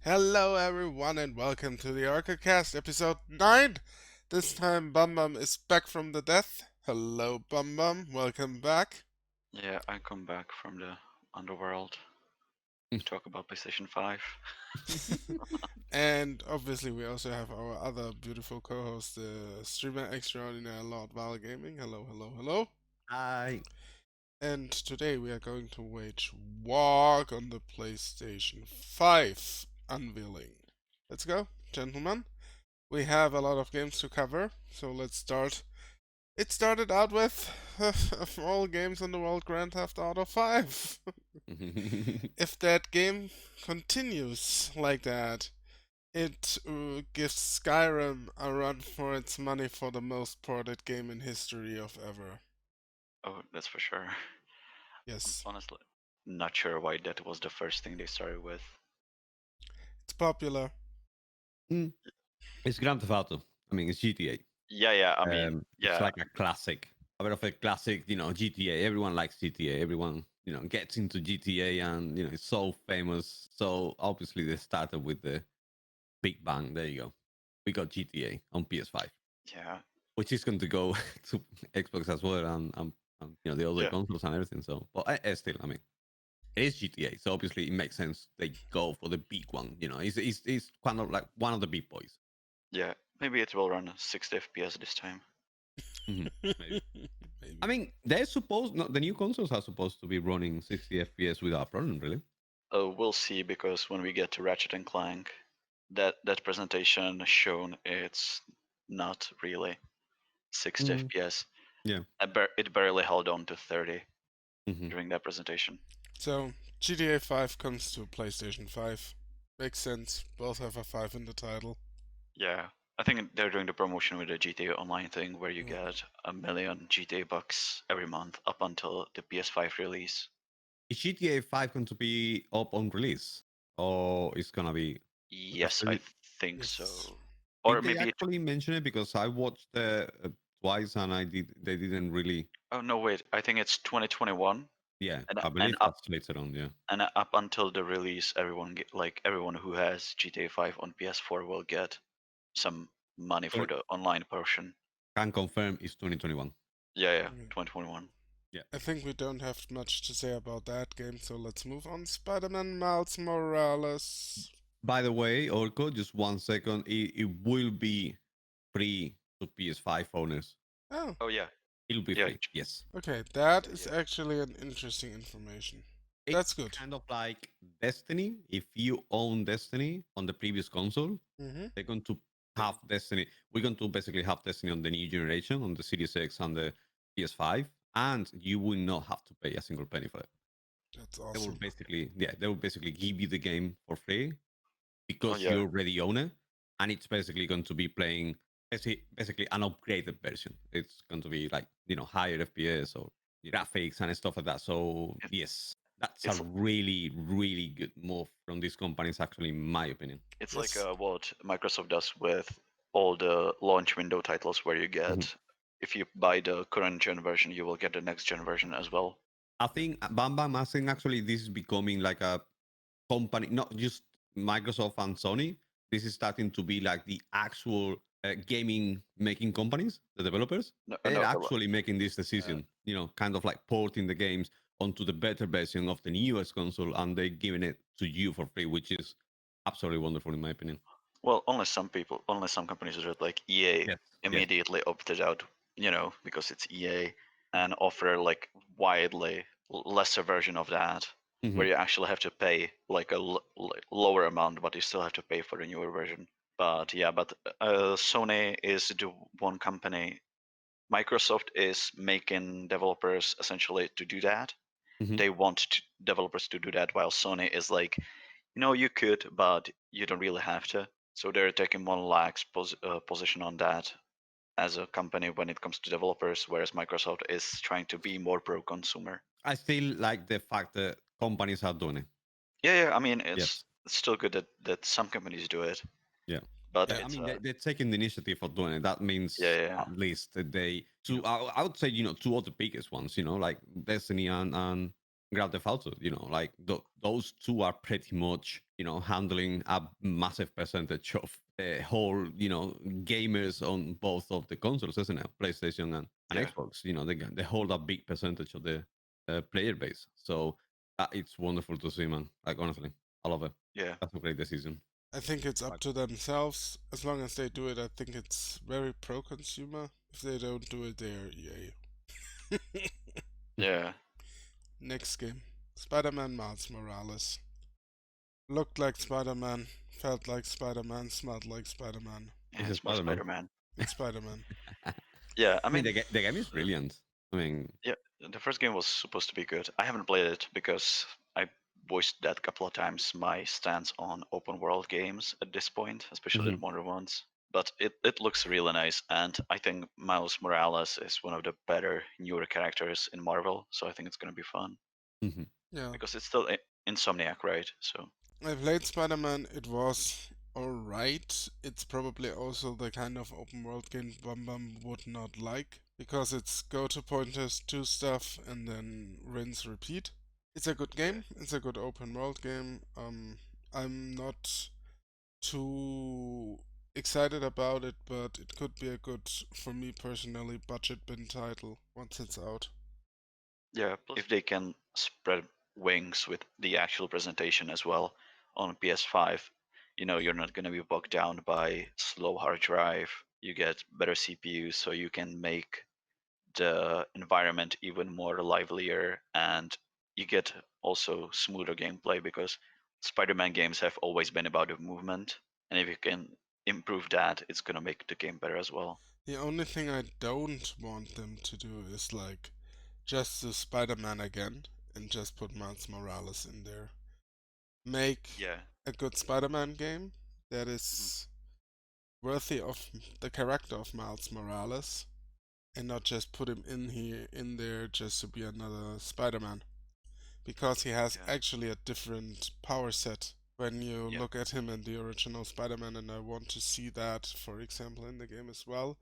Hello, everyone, and welcome to the Orcocast episode 9. This time, Bum Bum is back from the death. Hello, Bum Bum, welcome back. Yeah, I come back from the underworld to talk about PlayStation 5. And obviously, we also have our other beautiful co host, the streamer extraordinaire Lord Val Gaming. Hello, hello, hello. I And today we are going to wage war on the PlayStation 5 unveiling. Let's go, gentlemen. We have a lot of games to cover, so let's start. It started out with, of all games in the world, Grand Theft Auto 5. If that game continues like that, it gives Skyrim a run for its money for the most ported game in history of ever. Oh, that's for sure. I'm Yes, honestly not sure why that was the first thing they started with. it's popular. Mm, it's Grand Theft Auto. I mean, it's GTA. Yeah, I mean, It's yeah, like a classic, a bit of a classic. GTA. Everyone likes GTA. Everyone gets into GTA, and it's so famous. So obviously they started with the big bang. There you go. We got GTA on PS5, yeah, which is going to go to Xbox as well, and the other yeah, consoles and everything. So, but still, I mean, it is GTA, so obviously it makes sense they go for the big one. It's kind of like one of the big boys. yeah. Maybe it will run 60 FPS this time. Maybe. I Maybe. mean, they're supposed not the new consoles are supposed to be running 60 FPS without a problem, really. We'll see because when we get to Ratchet and Clank, that presentation shown it's not really 60 Mm, FPS. yeah. It barely held on to 30 hmm during that presentation. So, GTA 5 comes to PlayStation 5. Makes sense. Both have a 5 in the title. Yeah, I think they're doing the promotion with the GTA Online thing where you Mm. get a million GTA bucks every month up until the PS5 release. Is GTA 5 going to be up on release, or it's gonna be because Yes, I think Yes. so. Or did they maybe it. actually mention it? Because I watched twice and they didn't really. Oh no, wait. I think it's 2021, Yeah, and I and believe up that's later on. Yeah. and up until the release, everyone who has GTA 5 on PS4 will get some money for Twenty- the online portion. Can confirm it's 2021. Yeah, Mm. 2021. Yeah. I think we don't have much to say about that game, so let's move on. Spider-Man Miles Morales. By the way, Orco, just 1 second. It will be free to PS5 owners. Oh, Oh yeah, It'll be yeah, free. Yes. okay. That yeah, is yeah. actually an interesting information. That's It's good. kind of like Destiny. If you own Destiny on the previous console, Mm-hmm. they're going to have Destiny. We're going to basically have Destiny on the new generation, on the Series X and the PS5, and you will not have to pay a single penny for it. That's They will awesome. basically, yeah, they will basically give you the game for free Oh because yeah, you already own it, and it's basically going to be playing basically an upgraded version. It's going to be like higher FPS or graphics and stuff like that. So it, yes, that's a it's really good move from these companies, actually, in my opinion. It's like Yes. what Microsoft does with all the launch window titles, where you Mhm. get, if you buy the current gen version, you will get the next gen version as well. I think Bam Bam, I think actually this is becoming like a company, not just Microsoft and Sony. This is starting to be like the actual gaming making companies, the developers. No, They're no, actually making this uh, decision, kind of like porting the games onto the better version of the newest console, and they're giving it to you for free, which is absolutely wonderful in my opinion. well, only some companies do it. Like EA Yes, yes. immediately opted out, because it's EA, and offer like widely lesser version of that, where hmm you actually have to pay like a lower amount, but you still have to pay for the newer version. But yeah, Sony is the one company. Microsoft is making developers essentially to do that. hmm They want developers to do that, while Sony is like, you could, but you don't really have to. So they're taking more lax position on that as a company when it comes to developers, whereas Microsoft is trying to be more pro-consumer. I still like the fact that companies are doing it. Yeah, I mean, it's Yes. still good that some companies do it, Yeah. but Yeah. I it's mean, they're taking the initiative for doing it. That means yeah. at least that they, I would say, two of the biggest ones, like Destiny and Grand Theft Auto. Like those two are pretty much handling a massive percentage of the whole gamers on both of the consoles, isn't it? PlayStation and Yeah, Xbox. They hold a big percentage of the player base. So it's wonderful to see, man. Like honestly, I love it. yeah, That's a great decision. I think it's up Like, to themselves. As long as they do it, I think it's very pro-consumer. If they don't do it, they're EA. yeah. Next game. Spider-Man Miles Morales. Looked like Spider-Man, felt like Spider-Man, smelled like Spider-Man. Yeah, it's a it's more Spider-Man. Spider-Man. It's Spider-Man. I Yeah, I mean, mean, the game is brilliant. I mean, yeah, the first game was supposed to be good. I haven't played it because I voiced that a couple of times my stance on open world games at this point, especially the mhm, modern ones. But it looks really nice, and I think Miles Morales is one of the better newer characters in Marvel, so I think it's gonna be fun mhm. Yeah. because it's still Insomniac, right? So I played Spider-Man, it was alright. It's probably also the kind of open world game Bum Bum would not like, because it's go to pointers, do stuff, and then rinse repeat. It's a good yeah, game, it's a good open world game. I'm not too excited about it, but it could be a good, for me personally, budget bin title once it's out. yeah. Plus, if they can spread wings with the actual presentation as well on PS5, you're not gonna be bogged down by slow hard drive. You get better CPU, so you can make the environment even more livelier, and you get also smoother gameplay because Spider-Man games have always been about the movement, and if you can improve that, it's gonna make the game better as well. The only thing I don't want them to do is like just do Spider-Man again and just put Miles Morales in there. Make Yeah. a good Spider-Man game that Mhm. is worthy of the character of Miles Morales and not just put him in there just to be another Spider-Man, because he has Yeah. actually a different power set when you Yeah. look at him in the original Spider-Man, and I want to see that, for example, in the game as well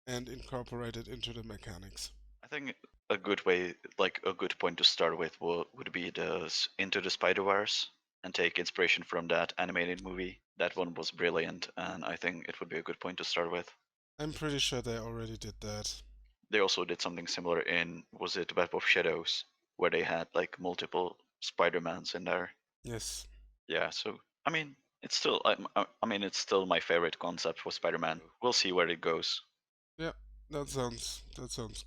and incorporate it into the mechanics. I think a good way, like a good point to start with, would be the Into the Spider-Verse and take inspiration from that animated movie. That one was brilliant, and I think it would be a good point to start with. I'm pretty sure they already did that. They also did something similar in, was it Web of Shadows, where they had like multiple Spider-Mans in there. Yes. Yeah, so I mean, it's still I mean it's still my favorite concept for Spider-Man. We'll see where it goes. Yeah, that sounds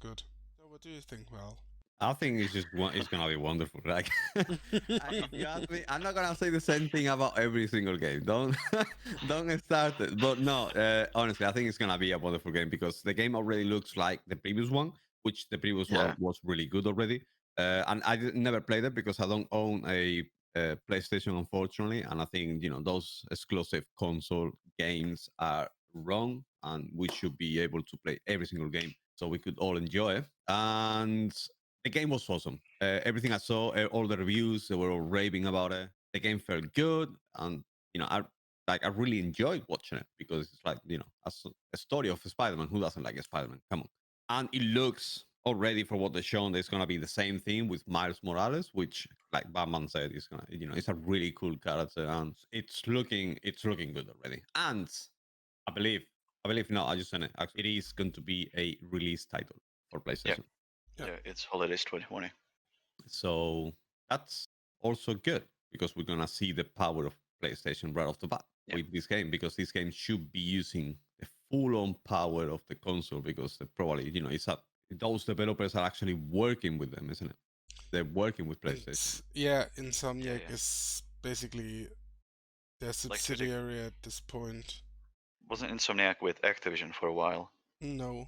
good. So what do you think, Val? I think it's gonna be wonderful. Like, if you ask me, I'm not gonna say the same thing about every single game. Don't don't start it. But no, honestly, I think it's gonna be a wonderful game because the game already looks like the previous one, which the previous one Yeah, was really good already. And I never played it because I don't own a PlayStation, unfortunately. And I think those exclusive console games are wrong, and we should be able to play every single game so we could all enjoy it. And the game was awesome. Everything I saw, all the reviews, they were all raving about it. The game felt good, and I really enjoyed watching it because it's like a story of Spider-Man. Who doesn't like Spider-Man? Come on. And it looks already for what they're showing, it's gonna be the same thing with Miles Morales, which, like Batman said, is gonna it's a really cool character, and it's looking good already. And I believe I believe no, I just said it. Actually, it is going to be a release title for yeah, PlayStation. Yeah. yeah. It's holidays 2020. So that's also good because we're gonna see the power of PlayStation right off the bat Yeah, with this game, because this game should be using the full-on power of the console, because they probably it's up. Those developers are actually working with them, isn't it? They're working with And PlayStation. yeah, yeah, Insomniac yeah. is basically their Like they subsidiary at this point. wasn't Insomniac with Activision for a while. No,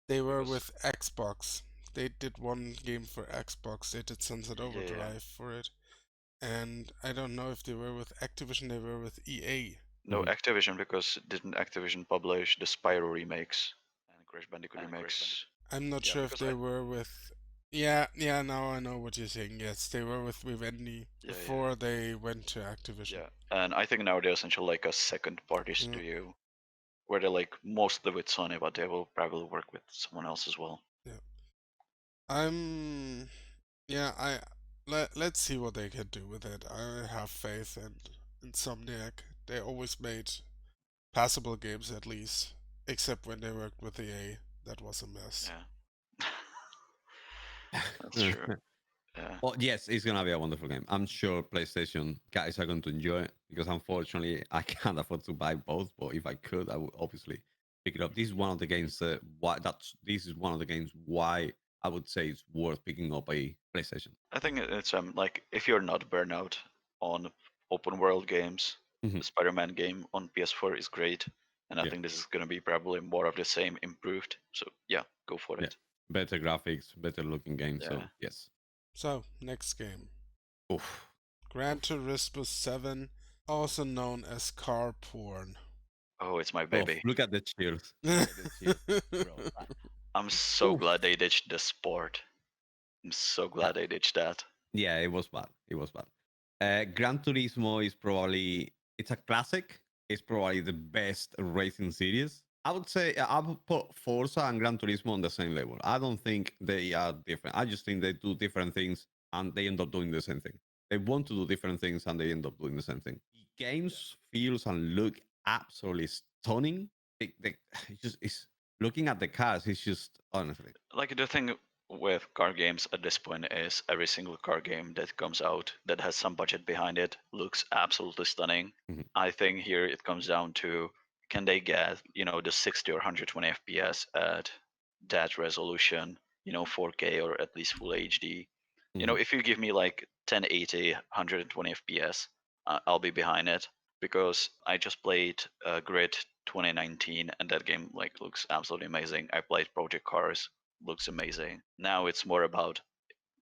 they It were was. with Xbox. They did one game for Xbox. They did Sunset Yeah, yeah. Overdrive for it. And I don't know if they were with Activision, they were with EA. No, Mhm. Activision, because didn't Activision publish the Spyro remakes and Crash Bandicoot remakes? I'm not Yeah, sure if because they I. were with. Yeah, now I know what you're saying. Yes, they were with Vivendi Yeah, yeah, before they went to Activision. yeah. And I think now they're essentially like a second party Yeah, studio where they're like mostly with Sony, but they will probably work with someone else as well. yeah. I'm. Yeah, I let's see what they can do with it. I have faith in Insomniac. They always made passable games at least, except when they worked with EA. That was a mess. Yeah. That's true. Yeah. Well, yes, it's gonna be a wonderful game. I'm sure PlayStation guys are going to enjoy it because unfortunately I can't afford to buy both. But if I could, I would obviously pick it up. This is one of the games that why that's this is one of the games why I would say it's worth picking up a PlayStation. I think it's like if you're not burnout on open world games, Mhm. the Spider-Man game on PS4 is great, and I Yeah, think this is gonna be probably more of the same improved. So yeah, go for yeah, it. better graphics, better looking game. Yeah. So yes. So, next game. Oof. Gran Turismo 7, also known as car porn. Oh, it's my Oh, baby. look at the cheers. Look at the cheers, bro. I'm so Oof. glad they ditched the sport. I'm so glad they ditched that. Yeah, it was bad. It was bad. Gran Turismo is probably it's a classic. It's probably the best racing series. I would say I would put Forza and Gran Turismo on the same level. I don't think they are different. I just think they do different things and they end up doing the same thing. They want to do different things and they end up doing the same thing. The games feels and look absolutely stunning. It's just it's looking at the cars. It's just honestly. Like the thing with car games at this point is every single car game that comes out that has some budget behind it looks absolutely stunning. Mhm. I think here it comes down to can they get, the 60 or 120 FPS at that resolution, 4K or at least full HD. Mhm. If you give me like 1080, 120 FPS, I'll be behind it because I just played Grid 2019 and that game like looks absolutely amazing. I played Project Cars, looks amazing. Now it's more about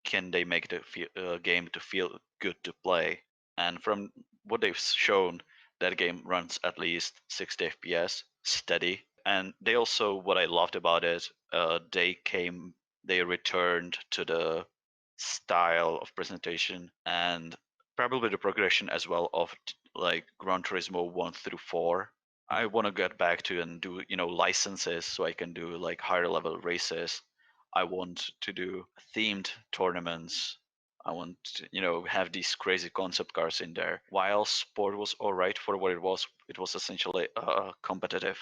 can they make the game to feel good to play? And from what they've shown, that game runs at least 60 FPS steady. And they also, what I loved about it, they returned to the style of presentation and probably the progression as well of like Gran Turismo 1 through 4. I want to get back to and do, licenses so I can do like higher level races. I want to do themed tournaments. I want to, have these crazy concept cars in there. While sport was all right for what it was essentially a competitive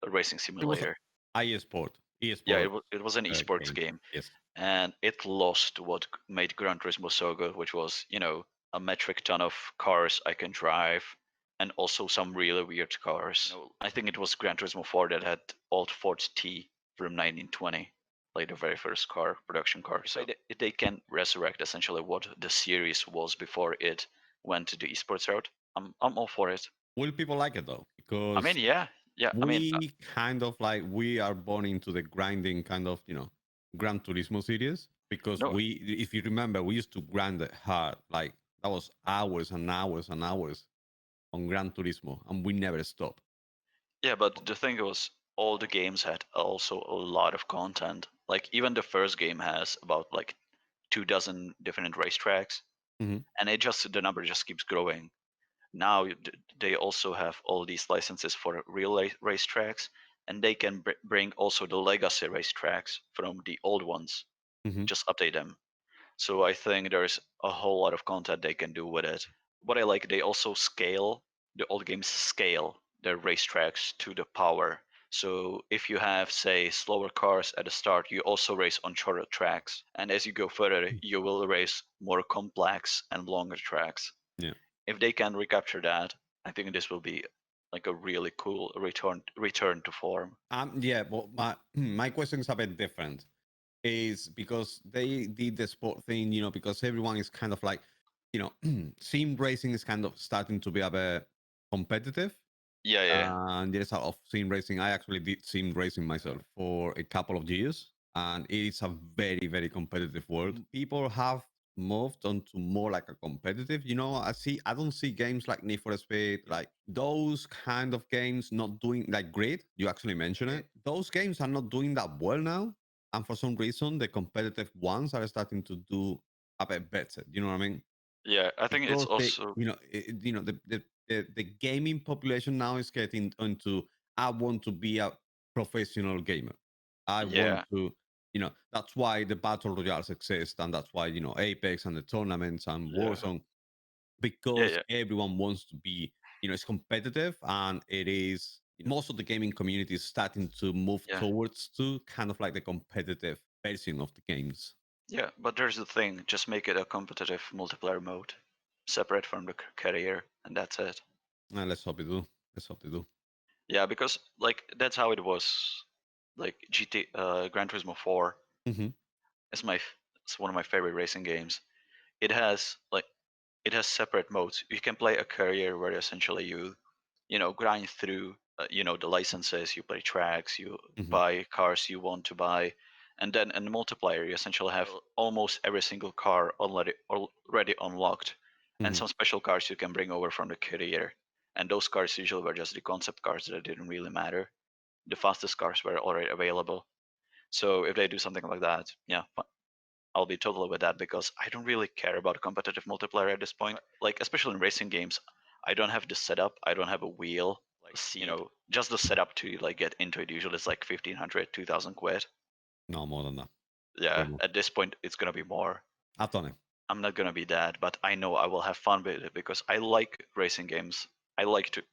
racing It was simulator. IE Sport. Yeah, eSport it was an esports game. game, Yes. and it lost what made Gran Turismo so good, which was, a metric ton of cars I can drive, and also some really weird cars. I think it was Gran Turismo 4 that had Alt Ford T from 1920, like the very first car, production car. So they can resurrect essentially what the series was before it went to the esports route. I'm all for it. Will people like it though? I mean, Because yeah, yeah. I mean, we kind of like we are born into the grinding kind of Gran Turismo series. Because no, if you remember, we used to grind it hard. Like that was hours and hours and hours on Gran Turismo, and we never stopped. yeah, but the thing was, all the games had also a lot of content. Like even the first game has about like 2 dozen different racetracks, Mhm. and the number just keeps growing. Now they also have all these licenses for real racetracks, and they can bring also the legacy racetracks from the old ones. Mhm. Just update them. So I think there's a whole lot of content they can do with it. What I like, they also scale, the old games scale their racetracks to the power. So if you have, say, slower cars at the start, you also race on shorter tracks. And as you go further, you will race more complex and longer tracks. Yeah. If they can recapture that, I think this will be like a really cool return to form. Yeah. Well, my question is a bit different. Is because they did the sport thing, because everyone is kind of like, sim racing is kind of starting to be a bit competitive. Yeah, yeah, And there's a lot of sim racing. I actually did sim racing myself for a couple of years, and it is a very, very competitive world. People have moved on to more like a competitive. I don't see games like Need for Speed, like those kind of games not doing like Grid. You actually mentioned it. Those games are not doing that well now, and for some reason, the competitive ones are starting to do a bit better. You know what I mean? yeah. I think it's Because also the gaming population now is getting into I want to be a professional gamer. I want yeah. to that's why the battle royales exist, and that's why Apex and the tournaments and Yeah. Warzone, Yeah, because yeah, everyone wants to be, it's competitive, and it is most of the gaming community is starting to move yeah, towards to kind of like the competitive version of the games. yeah. But there's the thing: just make it a competitive multiplayer mode, separate from the career, and that's it. And let's hope they do. Let's hope they do. Yeah, because like that's how it was. Like Gran Turismo 4 Hmm. is it's one of my favorite racing games. It has like it has separate modes. You can play a career where essentially you grind through the licenses, you play tracks, you Hmm. buy cars you want to buy, and then in the multiplayer you essentially have almost every single car already unlocked, and Hmm. some special cars you can bring over from the career. And those cars usually were just the concept cars that didn't really matter. The fastest cars were already available. So if they do something like that, yeah, I'll be totally with that because I don't really care about competitive multiplayer at this point. Like especially in racing games, I don't have the setup. I don't have a wheel. Just the setup to like get into it. Usually it's like 1,500, 2,000 quid. No more than that. Way Yeah, more. at this point it's gonna be more. I've done it. I'm not gonna be that, but I know I will have fun with it because I like racing games. I like to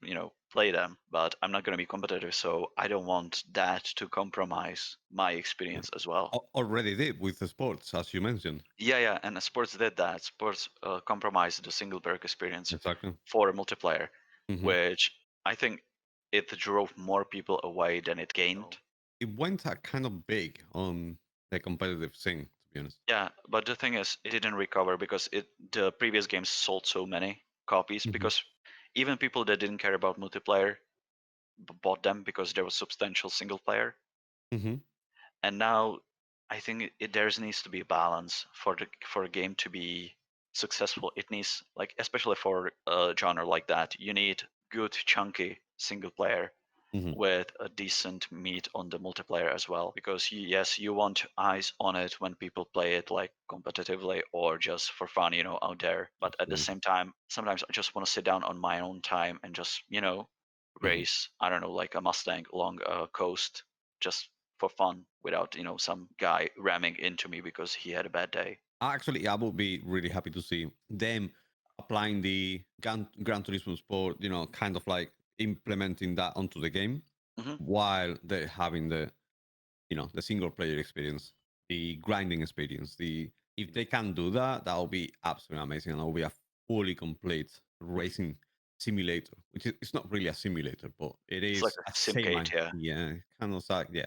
play them, but I'm not gonna be competitive, so I don't want that to compromise my Yeah. experience as well. Already did with the sports, as you mentioned. Yeah, yeah, and sports did that. Sports compromised the single player experience Exactly. for a multiplayer, Hmm. which I think it drove more people away than it gained. It went kind of big on the competitive scene, to be honest. Yeah, but the thing is, it didn't recover because the previous games sold so many copies Hmm. because even people that didn't care about multiplayer bought them because there was substantial single player. Hmm. And now I think there needs to be a balance for a game to be successful. It needs like especially for a genre like that, you need good chunky single player Hmm. with a decent meat on the multiplayer as well. Because yes, you want eyes on it when people play it like competitively or just for fun, out there. But at the Absolutely. same time, sometimes I just want to sit down on my own time and just Hmm. race. I don't know, like a Mustang along a coast, just for fun, without some guy ramming into me because he had a bad day. Actually, I would be really happy to see them applying the Gran Turismo Sport, kind of like implementing that onto the game Hmm. while they're having the single player experience, the grinding experience. The If they can do that, that will be absolutely amazing, and that will be a fully complete racing simulator. Which is it's not really a simulator, but it It's like is a a same simcade, yeah. yeah, kind of like yeah,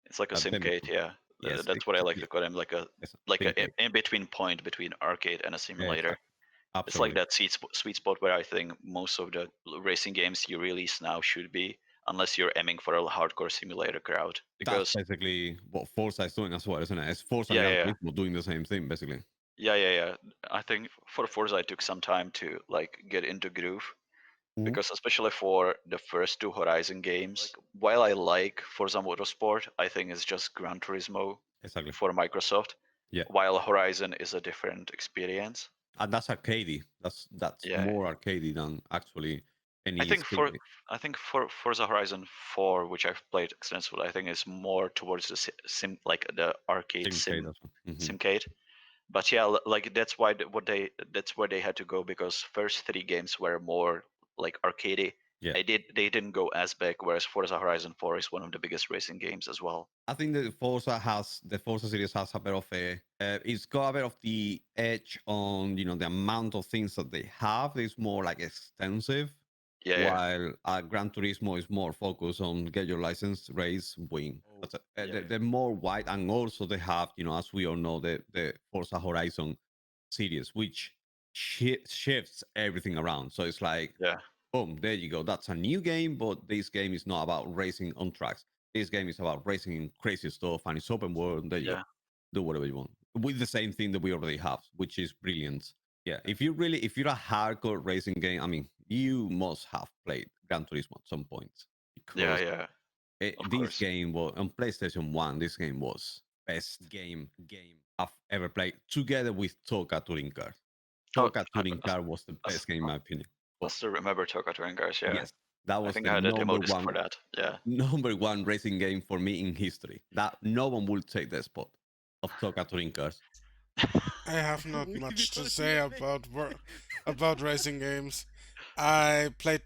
It's like a a demo. simcade, yeah. Yes, That's what I like yeah, to call him, like a yes, like a think in between point between arcade and a yeah, simulator. exactly, It's like absolutely. that sweet spot where I think most of the racing games you release now should be, unless you're aiming for a hardcore simulator crowd. That's Because basically what Forza is doing as well, isn't it? It's Forza and yeah, Gran yeah, yeah, Turismo doing the same thing, basically. yeah. I think for Forza it took some time to like get into groove Mhm. because especially for the first two Horizon games, while I like Forza Motorsport, I think it's just Gran Turismo Exactly. for Microsoft, Yeah, while Horizon is a different experience. and that's arcadey. That's Yeah, more arcadey than actually I any think speed. for Forza Horizon 4, which I've played extensively, I think is more towards the like the arcade Simcade as well. Hmm. simcade. But yeah, like that's where they had to go because first three games were more like arcadey. Yeah, They didn't go as big, whereas Forza Horizon 4 is one of the biggest racing games as well. I think the Forza series has a bit of it's got a bit of the edge on the amount of things that they have. It's more like extensive, Yeah, yeah, while Gran Turismo is more focused on get your license, race, win. That's it. They're more wide, and also they have, as we all know, the Forza Horizon series, which shifts everything around. So it's like, yeah, boom, there you go. That's a new game, but this game is not about racing on tracks. This game is about racing in crazy stuff, and it's open world. There you go. yeah, Do whatever you want with the same thing that we already have, which is brilliant. Yeah, if you're a hardcore racing game, I mean, you must have played Gran Turismo at some point yeah, because yeah. Of this course. game was on PlayStation One. This game was best game I've ever played, together with Toka Touring Car. Oh, Toka Touring Car was the I, best game in my opinion. I But still remember Toka Touring Cars. Yeah, yes, That I was think the I had a demo number disc for one that. Yeah. number one racing game for me in history. That no one will take the spot of Toka Touring Cars. I have not We much to didn't say even make about racing games. I played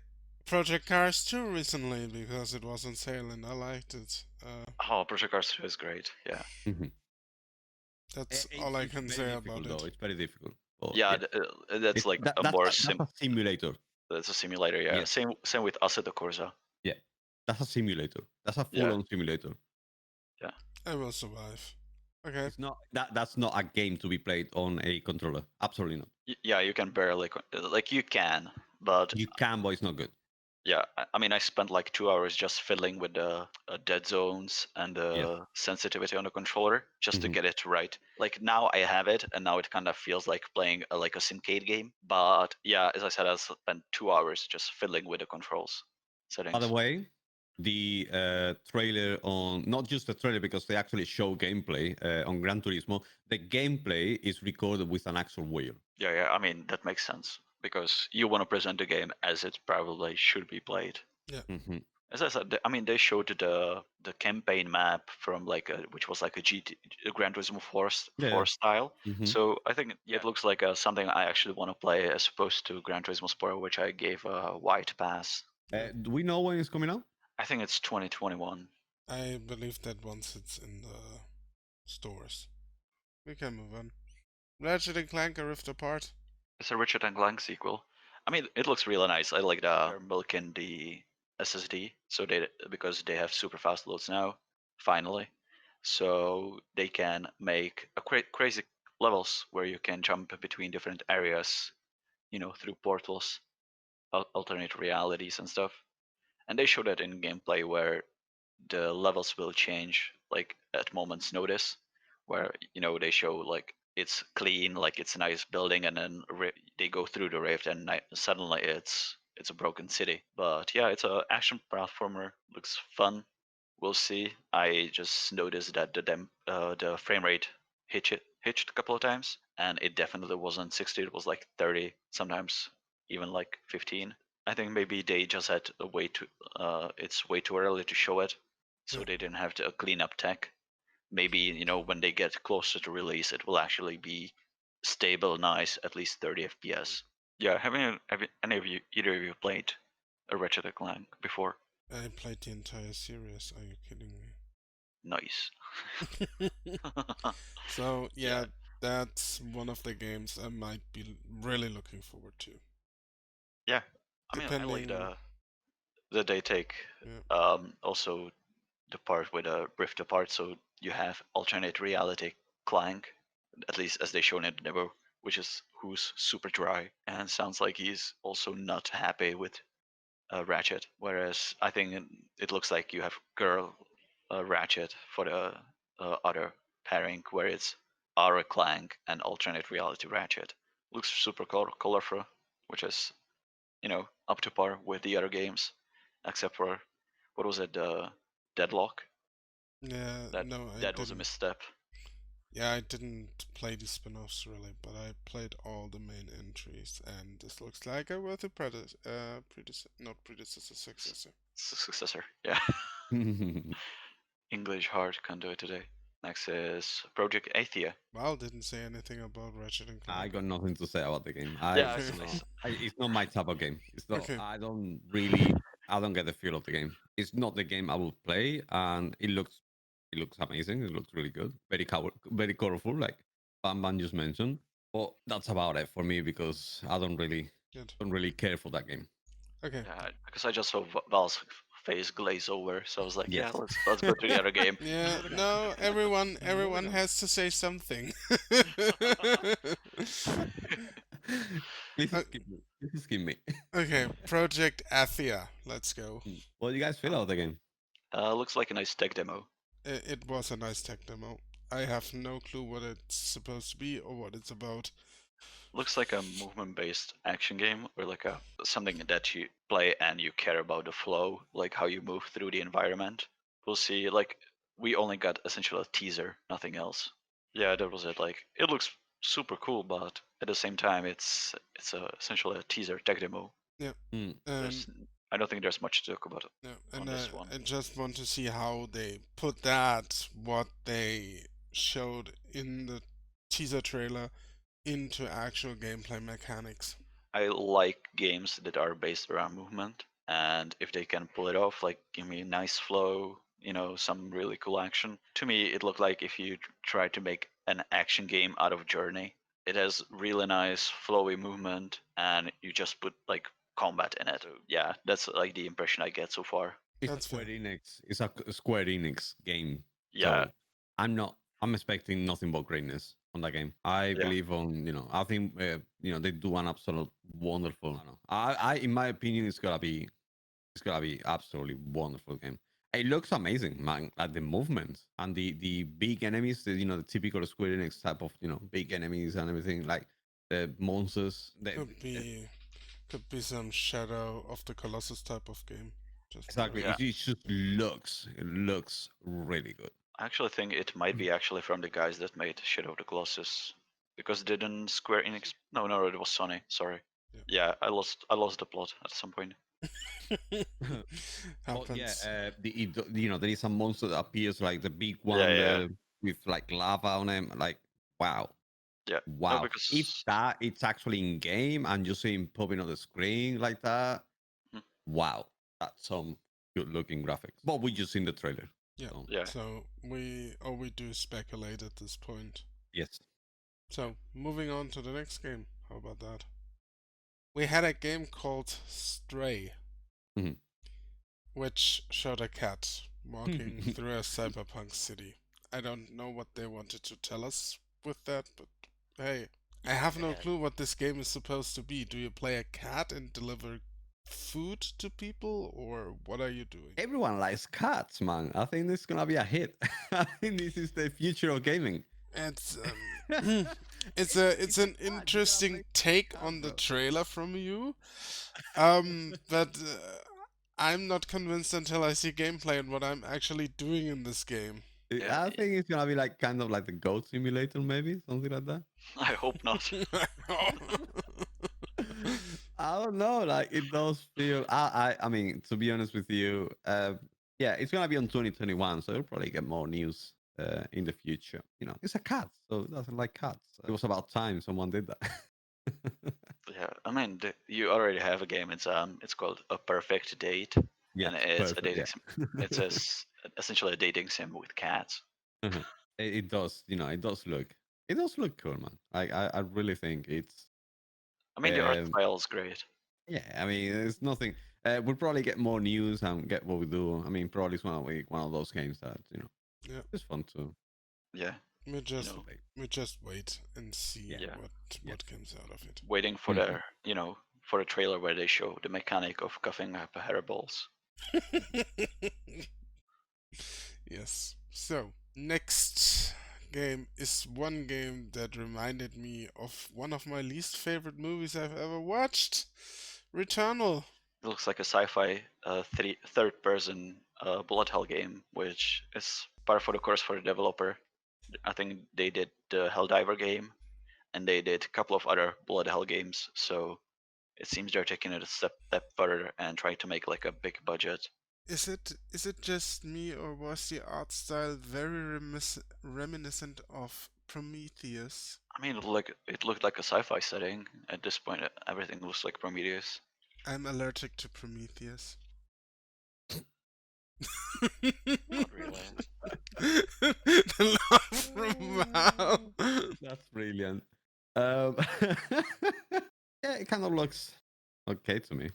Project Cars 2 recently because it was on sale and I liked it. Oh, Project Cars 2 is great. Yeah. Mhm. That's all I It's can very say about difficult though. it. It's very difficult. But Yeah, yeah, that's like a more that's a simulator. that's a simulator. Yeah. Yeah, Same with Assetto Corsa. yeah, that's a simulator. That's a Yeah. full-on simulator. Yeah. I will survive. Okay. It's not that's not a game to be played on a controller. Absolutely not. Yeah, you can barely like you can, but You can, but it's not good. yeah, I mean, I spent like 2 hours just fiddling with the dead zones and Yeah. the sensitivity on the controller just to Mhm. get it right. Like now I have it, and now it kind of feels like playing like a Simcade game. But yeah, as I said, I spent 2 hours just fiddling with the controls By the settings. way, the trailer on not just the trailer because they actually show gameplay on Gran Turismo. The gameplay is recorded with an actual wheel. Yeah, yeah. I mean, that makes sense because you want to present the game as it probably should be played. Mhm. As I said, I mean, they showed the campaign map from like which was like a a Gran Turismo 4, Yeah. 4 style. Mhm. So I think it looks like something I actually want to play as opposed to Gran Turismo Sport, which I gave a white pass. Do we know when it's coming out? I think it's 2021. I believe that once it's in the stores. We can move on. Ratchet and Clank: A Rift Apart. It's a Richard and Clank sequel. I mean, it looks really nice. I like they're milking the SSD, so because they have super fast loads now, finally, so they can make a crazy levels where you can jump between different areas, through portals, alternate realities and stuff. And they show that in gameplay where the levels will change like at moment's notice, where they show like it's clean, like it's a nice building, and then they go through the rift and suddenly it's a broken city. But yeah, it's a action platformer, looks fun. We'll see. I just noticed that the frame rate hitched a couple of times, and it definitely wasn't 60. It was like 30, sometimes even like 15. I think maybe they just had a way too. It's way too early to show it, so Yeah. they didn't have to clean up tech. Maybe when they get closer to release, it will actually be stable, nice, at least 30 FPS. Yeah, have any of you, either of you, played a Ratchet and Clank before? I played the entire series. Are you kidding Nice. me? So Yeah, yeah, that's one of the games I might be really looking forward to. yeah. I mean, I like Depending, the they take yeah, also the part with a rift apart, so you have alternate reality Clank, at least as they shown in the demo, which is who's super dry and sounds like he's also not happy with Ratchet. Whereas I think it looks like you have girl Ratchet for the other pairing, where it's Aura Clank and alternate reality Ratchet. Looks super colorful, which is up to par with the other games, except for what was it, Deadlock? yeah. That No, I that was a didn't. misstep. Yeah, I didn't play the spin-offs really, but I played all the main entries, and this looks like a worthy not predecessor, successor. Successor, yeah. English hard can do it today. Next is Project Athia. Val didn't say anything about Ratchet and I Clank. got nothing to say about the game. Yeah, Okay. It's not my type of game. It's not. Okay. I don't get the feel of the game. It's not the game I would play, and it looks amazing. It looks really good. Very colorful, like Bam just mentioned. But that's about it for me because I Good. don't really care for that game. Okay. Yeah, because I just saw Val's face glaze over, so I was like, yeah, Yes. let's go to the other game. Yeah. No. Everyone has to say something. Please Uh, skip me. Please skip me. okay. Project Athia. Let's go. What do you guys feel about the game? Looks like a nice tech demo. It was a nice tech demo. I have no clue what it's supposed to be or what it's about. Looks like a movement-based action game, or like a something that you play and you care about the flow, like how you move through the environment. We'll see. Like we only got essentially a teaser, nothing else. Yeah, that was it. Like it looks super cool, but at the same time, it's essentially a teaser tech demo. Yeah. Hmm. And There's I don't think there's much to talk about Yeah, on and this one. I just want to see how they put that, what they showed in the teaser trailer, into actual gameplay mechanics. I like games that are based around movement, and if they can pull it off, like give me a nice flow, some really cool action. To me, it looked like if you try to make an action game out of Journey. It has really nice flowy movement, and you just put like combat in it. So, yeah, that's like the impression I get so far. It's a That's Square fair. Enix. It's a Square Enix game, Yeah, so I'm not. I'm expecting nothing but greatness on that game. I yeah. believe on. I think they do an absolute wonderful. I don't know. I in my opinion, it's gonna be. It's gonna be absolutely wonderful game. It looks amazing, man. Like the movements and the big enemies. The typical Square Enix type of big enemies and everything. Like the monsters. Could be some Shadow of the Colossus type of game. Just Exactly. Yeah. It just looks. It looks really good. I actually think it might be actually from the guys that made Shadow of the Colossus, because didn't Square Enix? No, it was Sony. Sorry. Yeah. Yeah, I lost the plot at some point. But yeah, happens. there is a monster that appears like the big one Yeah. with like lava on him. Like, wow, Yeah. No, wow. If because that it's actually in game and you see him popping on the screen like that, hmm, wow, that's some good looking graphics. But we just seen the trailer. Yeah. So, yeah, So all we do is speculate at this point. yes. So moving on to the next game. How about that? We had a game called Stray, Mhm. which showed a cat walking through a cyberpunk city. I don't know what they wanted to tell us with that, but hey, I have no clue what this game is supposed to be. Do you play a cat and deliver food to people, or what are you doing? Everyone likes cats, man. I think this is gonna be a hit. I think this is the future of gaming. It's It's it's a an cat. You're gonna interesting play take cat, on the bro. trailer from you. But I'm not convinced until I see gameplay and what I'm actually doing in this game. yeah. I think it's gonna be like kind of like the goat simulator, maybe something like that. I hope not. I don't know. Like it does feel. I mean, to be honest with you, yeah, it's gonna be on 2021, so you'll probably get more news in the future. It's a cat, so it doesn't like cats. It was about time someone did that. Yeah, I mean, you already have a game. It's called A Perfect Date, Yes, and it's a perfect. dating sim. Yeah, It's essentially a dating sim with cats. uh-huh. It does. It does look. It does look cool, man. I really think it's. I mean, the art Um, style is great. yeah, I mean, it's nothing. We'll probably get more news and get what we do. I mean, probably it's one of those games that Yeah, it's fun to Yeah, we you just know, play. we just wait and see Yeah. yeah. what Yes. comes out of it. Waiting for Mhm. the trailer where they show the mechanic of coughing up hairballs. Yes. So, next game is one game that reminded me of one of my least favorite movies I've ever watched, Returnal. It looks like a sci-fi third-person bullet hell game, which is par for the course for the developer. I think they did the Helldiver game, and they did a couple of other bullet hell games. So it seems they're taking it a step further and trying to make like a big budget. Is it just me, or was the art style very reminiscent of Prometheus? I mean, it looked like a sci-fi setting. At this point, everything looks like Prometheus. I'm allergic to Prometheus. Not really. The laugh from Mal. That's brilliant. Yeah, it kind of looks okay to me.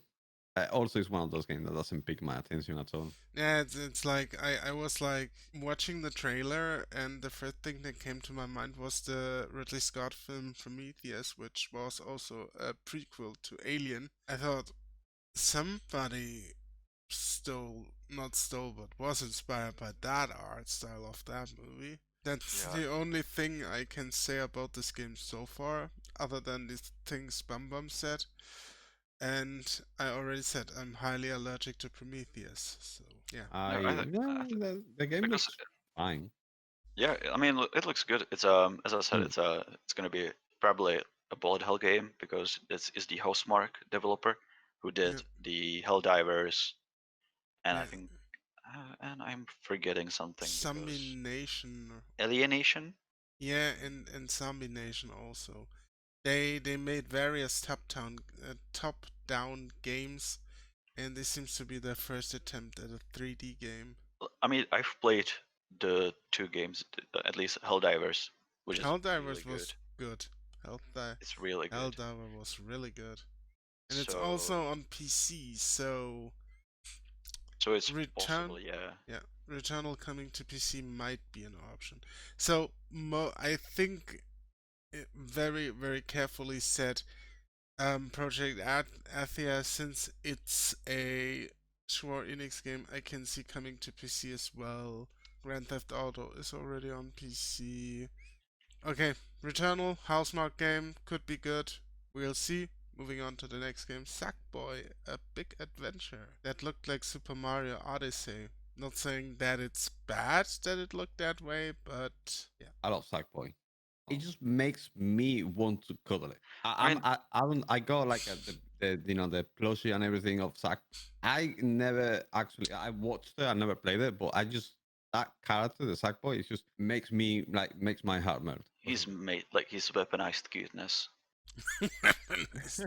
Also, it's one of those games that doesn't pick my attention at all. Yeah, it's like I was like watching the trailer, and the first thing that came to my mind was the Ridley Scott film Prometheus, which was also a prequel to Alien. I thought somebody not stole, but was inspired by that art style of that movie. That's Yeah. the only thing I can say about this game so far, other than these things Bum Bum said. And I already said I'm highly allergic to Prometheus, so yeah. No, The game because looks fine. yeah, I mean, it looks good. It's as I said, Mm. it's gonna be probably a bullet hell game because it's is the Housemark developer who did Yeah. the Helldivers, and I Yeah. think, and I'm forgetting something Zombie because Nation. Alienation. Yeah, and Zombie Nation also. They made various top down games, and this seems to be their first attempt at a 3D game. I mean, I've played the two games, at least Helldivers, which is really Helldivers good. was good. It's really good. Helldiver was really good. And it's So, also on PC, so so it's Return possible, yeah. yeah, Returnal coming to PC might be an option. So I think very very carefully said Project Athia, since it's a Square Enix game, I can see coming to PC as well. Grand Theft Auto is already on PC. Okay, Returnal, Housemark game, could be good. We'll see. Moving on to the next game, Sackboy, a big adventure that looked like Super Mario Odyssey. Not saying that it's bad that it looked that way, but yeah. I love Sackboy. It just makes me want to cuddle it. I mean, I got like the the plushie and everything of Sack. I never actually I watched it. I never played it, but I just that character, the Sackboy, it just makes my heart melt. For he's some reason. made like his weaponized cuteness. Nice.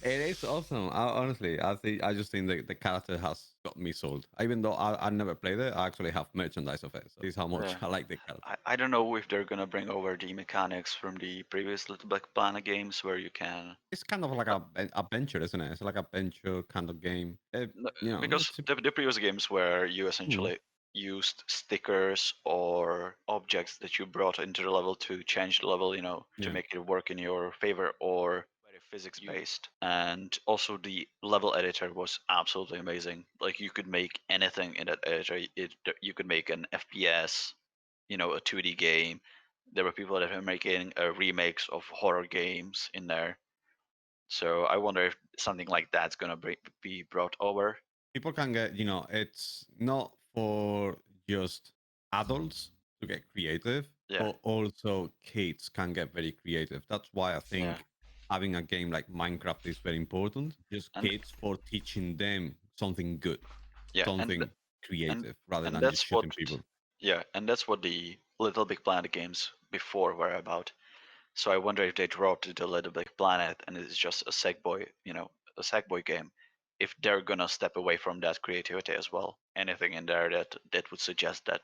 It is awesome. Honestly, I just think the character has got me sold. Even though I never played it, I actually have merchandise of it. So this is how much Yeah. I like the character. I don't know if they're gonna bring over the mechanics from the previous Little Black Planet games where you can. It's kind of like uh, a an adventure, isn't it? It's like a adventure kind of game. Because It's a, the previous games where you mm, essentially used stickers or objects that you brought into the level to change the level, to yeah. make it work in your favor, or very physics based. And also the level editor was absolutely amazing. Like you could make anything in that editor. You could make an FPS, a 2D game. There were people that were making remakes of horror games in there. So I wonder if something like that's gonna be brought over. People can get, it's not for just adults to get creative, Yeah, but also kids can get very creative. That's why I yeah, think having a game like Minecraft is very important. Just and kids for teaching them something good, yeah, something and creative rather and than just that's what shooting people. yeah, and that's what the Little Big Planet games before were about. So I wonder if they dropped the Little Big Planet and it's just a Sackboy, a Sackboy game. If they're gonna step away from that creativity as well, anything in there that would suggest that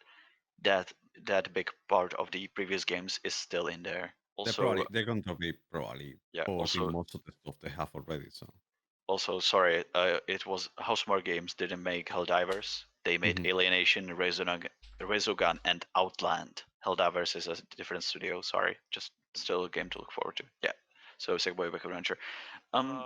that big part of the previous games is still in there. Also, They're going to be probably yeah, porting most of the stuff they have already. So sorry, it was Housemarque Games didn't make Helldivers. They made mhm. Alienation, Resogun, and Outland. Helldivers is a different studio. Sorry, just still a game to look forward to. Yeah. So Sackboy Big Adventure.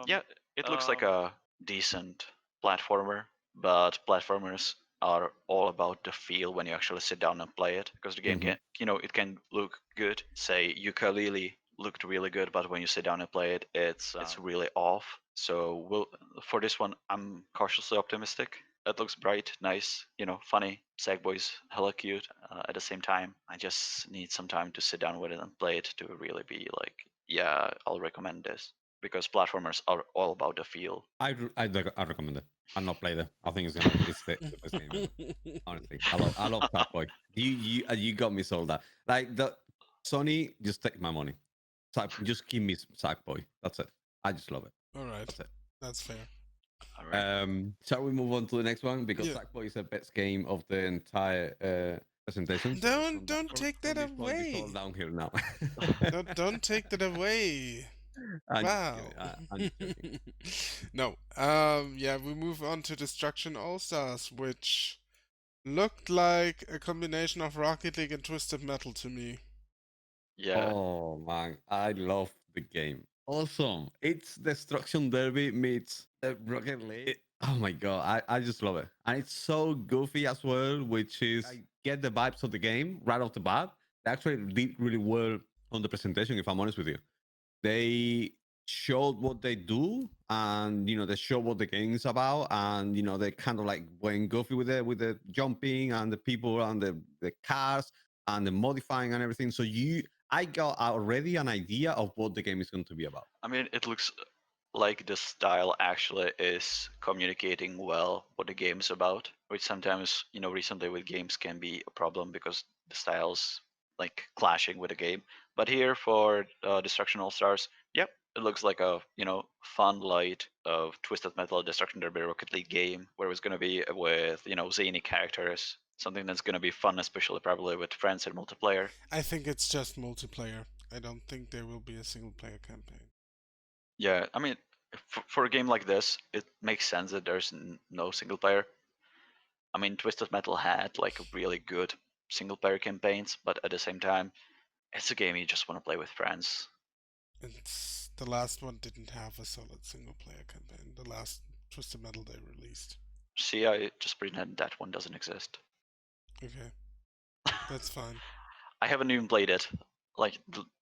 Yeah, it looks like a decent platformer, but platformers are all about the feel when you actually sit down and play it, because the game Mhm. can, it can look good. Say Ukulele looked really good, but when you sit down and play it, it's really off. So for this one, I'm cautiously optimistic. It looks bright, nice, funny. Sackboy's hella cute. At the same time, I just need some time to sit down with it and play it to really be like, yeah, I'll recommend this, because platformers are all about the feel. I recommend it. I'm not played it. I think it's the best game ever. Honestly, I love Sackboy. You got me sold that. Like the Sony, just take my money. Just give me Sackboy. That's it. I just love it. All right, That's it. that's fair. All right. Shall we move on to the next one because Yeah. Sackboy is the best game of the entire presentation. So Don't take that from this point, it's all away. downhill now. Don't take that away. I'm just Wow. kidding. I'm just joking. No. Yeah, we move on to Destruction All Stars, which looked like a combination of Rocket League and Twisted Metal to me. Yeah. Oh man, I love the game. Awesome. It's Destruction Derby meets Rocket League. Oh my god, I just love it. And it's so goofy as well, which is I get the vibes of the game right off the bat. They actually did really well on the presentation, if I'm honest with you. They showed what they do and they show what the game is about, and they kind of like went goofy with the jumping and the people and the cars and the modifying and everything. So I got already an idea of what the game is going to be about. I mean, it looks like the style actually is communicating well what the game is about, which sometimes, recently with games can be a problem because the styles like clashing with the game. But here for Destruction All Stars, yep, it looks like a fun, light of Twisted Metal Destruction Derby Rocket League game where it's gonna be with zany characters, something that's gonna be fun, especially probably with friends and multiplayer. I think it's just multiplayer. I don't think there will be a single player campaign. Yeah, I mean, for a game like this, it makes sense that there's no single player. I mean, Twisted Metal had like really good single player campaigns, but at the same time, it's a game you just want to play with friends. It's the last one didn't have a solid single player campaign. The last Twisted Metal they released. See, I just pretend that one doesn't exist. Okay, that's fine. I haven't even played it. Like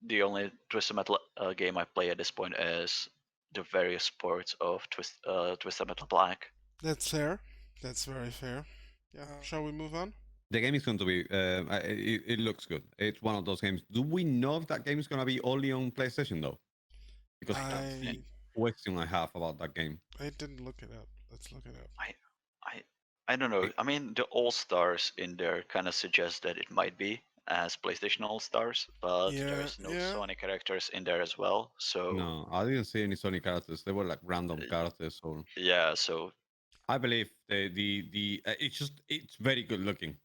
the only Twisted Metal game I play at this point is the various ports of Twisted Metal Black. That's fair. That's very fair. Yeah, shall we move on? The game is going to be. It looks good. It's one of those games. Do we know if that game is going to be only on PlayStation though? Because that's the question I have about that game. I didn't look it up. Let's look it up. I don't know. I mean, the All Stars in there kind of suggest that it might be as PlayStation All Stars, but there's no Sony characters in there as well. So no, I didn't see any Sony characters. They were like random characters. Or yeah, so I believe it's very good looking.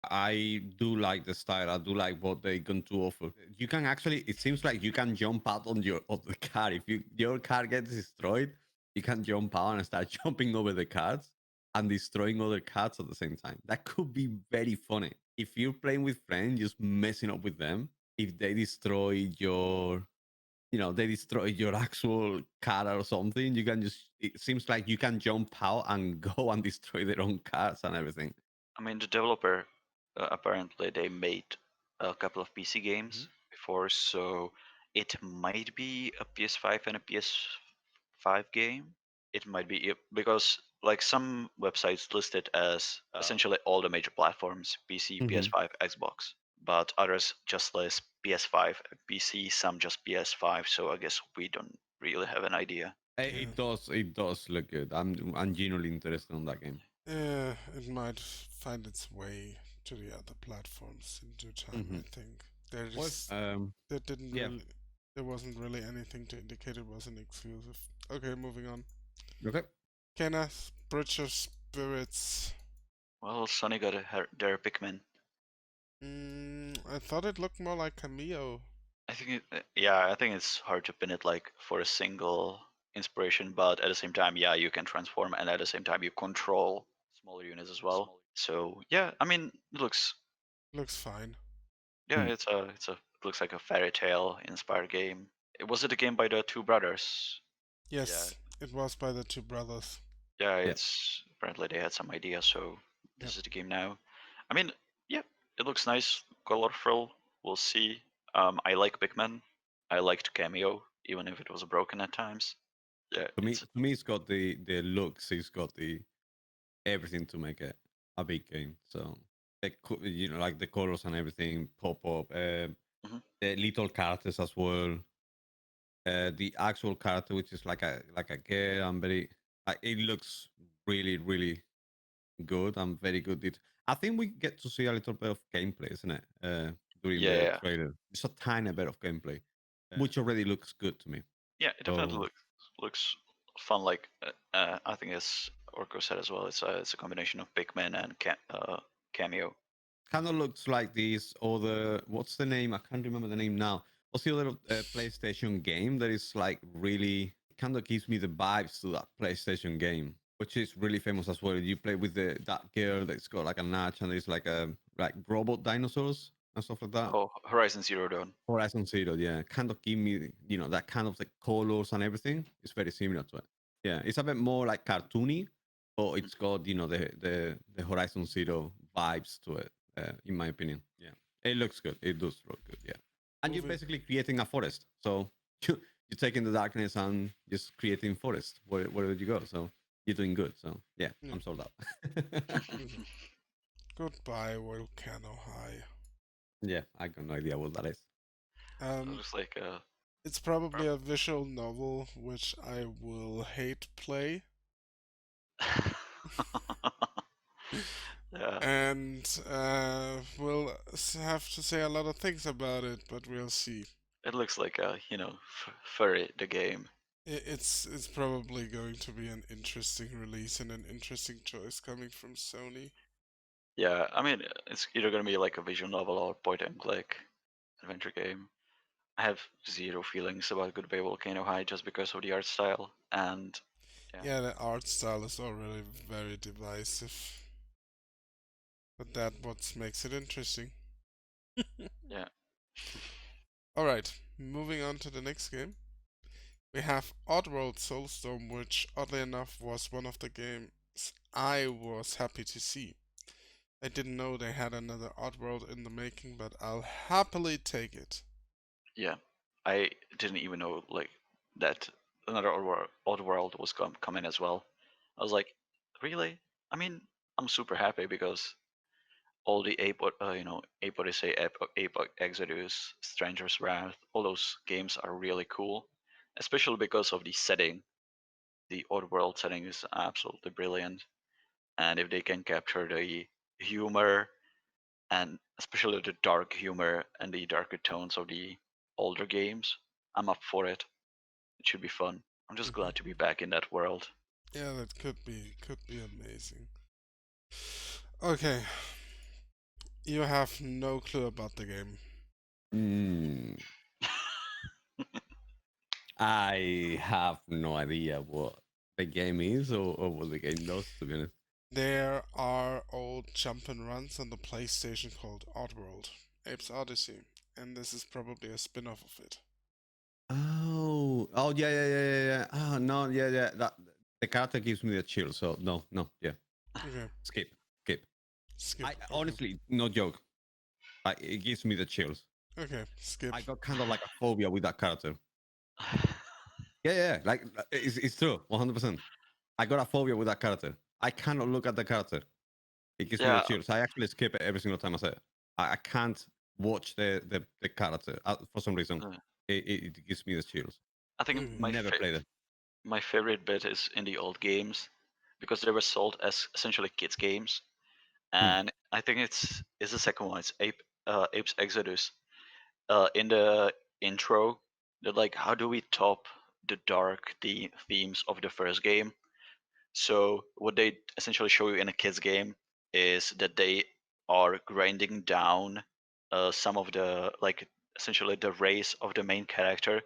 I do like the style. I do like what they're going to offer. You can actually. It seems like you can jump out on the car. If your car gets destroyed, you can jump out and start jumping over the cars and destroying other cars at the same time. That could be very funny if you're playing with friends, just messing up with them. If they destroy they destroy your actual car or something, you can just. It seems like you can jump out and go and destroy their own cars and everything. I mean, the developer apparently they made a couple of PC games before, so it might be a PS5 and a PS5 game. It might be because like some websites list it as essentially all the major platforms: PC, PS5, Xbox, but others just list PS5, PC, some just PS5. So I guess we don't really have an idea. It does look good. I'm genuinely interested in that game. It might find its way to the other platforms in due time. I think there wasn't really anything to indicate it was an exclusive. Okay, moving on. Okay. Kenneth, Bridge of Spirits. Well, Sony got their Pikmin. I thought it looked more like Cameo. I think it's hard to pin it like for a single inspiration, but at the same time, yeah, you can transform, and at the same time, you control smaller units as well. So yeah, I mean, it looks fine. Yeah, it looks like a fairy tale inspired game. Was it a game by the two brothers? Yes, it was by the two brothers. Yeah, it's apparently they had some idea, so this is the game now. I mean, yeah, it looks nice, colorful. We'll see. I like Pikmin. I liked Cameo, even if it was broken at times. Yeah. To me, it's got the looks. It's got the everything to make it a big game. So, like the colors and everything pop up. The little characters as well. The actual character, which is like a girl, and very. It looks really, really good and very good. I think we get to see a little bit of gameplay, isn't it? During the trailer, it's a tiny bit of gameplay, which already looks good to me. Yeah, it definitely looks fun. Like I think as Orco said as well, it's a combination of Pikmin and Cameo. Kind of looks like these other. What's the name? I can't remember the name now. What's the other PlayStation game that is like really kind of gives me the vibes to that PlayStation game, which is really famous as well. You play with that girl that's got like a notch and it's like robot dinosaurs and stuff like that. Oh, Horizon Zero Dawn. Horizon Zero, yeah, kind of give me that kind of the colors and everything. It's very similar to it. Yeah, it's a bit more like cartoony, but it's got the Horizon Zero vibes to it. In my opinion, yeah, it looks good. It does look good, yeah. And you're basically creating a forest. So you're taking the darkness and just creating forest wherever you go. So you're doing good. So yeah, I'm sold out. Goodbye, Volcano High. Yeah, I got no idea what that is. It looks like It's probably a visual novel, which I will hate play. Yeah, And we'll have to say a lot of things about it, but we'll see. it looks like a furry the game. It's probably going to be an interesting release and an interesting choice coming from Sony. Yeah, I mean it's either gonna be like a visual novel or point and click adventure game. I have zero feelings about Goodbye Volcano High just because of the art style, and yeah, Yeah, the art style is already very divisive, but that what makes it interesting. yeah, Alright, moving on to the next game. We have Oddworld Soulstorm, which oddly enough was one of the games I was happy to see. I didn't know they had another Oddworld in the making, but I'll happily take it. yeah. I didn't even know like that another Oddworld was coming as well. I was like, really? I mean, I'm super happy because all the Ape Odyssey, Ape Exodus, Stranger's Wrath, all those games are really cool, especially because of the setting. The Oddworld setting is absolutely brilliant, and if they can capture the humor and especially the dark humor and the darker tones of the older games, I'm up for it. It should be fun. I'm just Mhm. glad to be back in that world. Yeah, that could be amazing. Okay, you have no clue about the game. Mm, I have no idea what the game is or what the game does, to be honest. There are old jump and runs on the PlayStation called Oddworld, Ape's Odyssey, and this is probably a spin-off of it. Oh, yeah. Oh, no, yeah. The character gives me the chill, so no, yeah. Okay, Skip, skip. skip. I Okay, honestly, no joke. It gives me the chills. okay, skip. I got kind of like a phobia with that character. Yeah. Like it's true, 100%. I got a phobia with that character. I cannot look at the character. It gives me the Yeah, chills. I actually skip it every single time I say it. I can't watch the character for some reason. uh, It gives me the chills. I think Mhm. Never played it. my favorite bit is in the old games because they were sold as essentially kids games, Hmm. and I think it's the second one. It's Ape's Exodus. In the intro, they're like, how do we top the dark themes of the first game? So what they essentially show you in a kids game is that they are grinding down some of the like essentially the race of the main character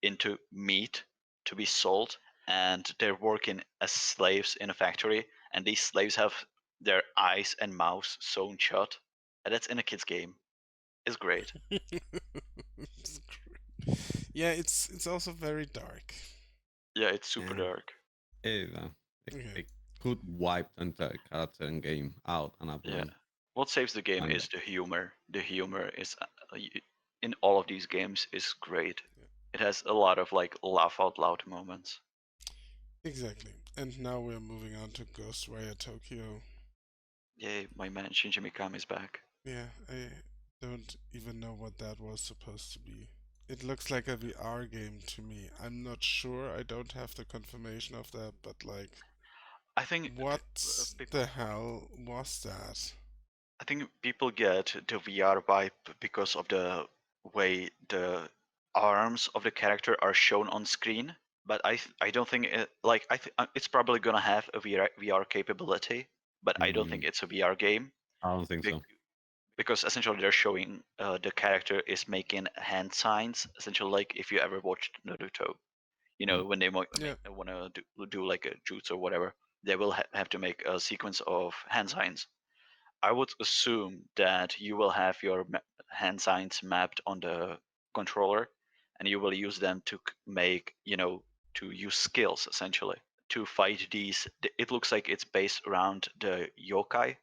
into meat to be sold, and they're working as slaves in a factory, and these slaves have their eyes and mouths sewn shut, and that's in a kids game. It's great. It's yeah, it's also very dark. Yeah, it's super Yeah. dark. Okay. They could wipe the entire character and game out and Yeah. upload. What saves the game And is the humor. The humor is in all of these games is great. Yeah, It has a lot of like laugh out loud moments. exactly. And now we're moving on to Ghostwire Tokyo. Yay, my man Shinji Mikami is back. Yeah, I don't even know what that was supposed to be. It looks like a VR game to me. I'm not sure. I don't have the confirmation of that, but like, I think what the hell was that? I think people get the VR vibe because of the way the arms of the character are shown on screen. But I don't think it's probably gonna have a VR capability, but I don't think it's a VR game I don't think bec- so. because essentially they're showing the character is making hand signs. Essentially, like if you ever watched Naruto, Mm. when they Yeah, want to do like a jutsu or whatever, they will have to make a sequence of hand signs. I would assume that you will have your hand signs mapped on the controller, and you will use them to make, to use skills essentially to fight these. It looks like it's based around the yokai,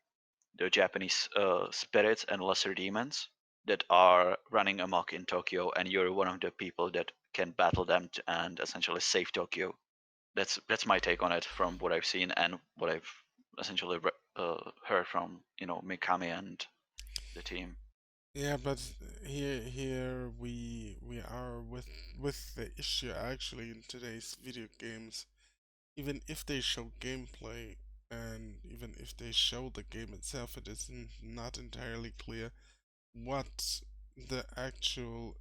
the Japanese spirits and lesser demons that are running amok in Tokyo, and you're one of the people that can battle them and essentially save Tokyo. That's my take on it from what I've seen and what I've essentially heard from Mikami and the team. Yeah, but here we are with the issue actually in today's video games. Even if they show gameplay and even if they show the game itself, it is not entirely clear what the actual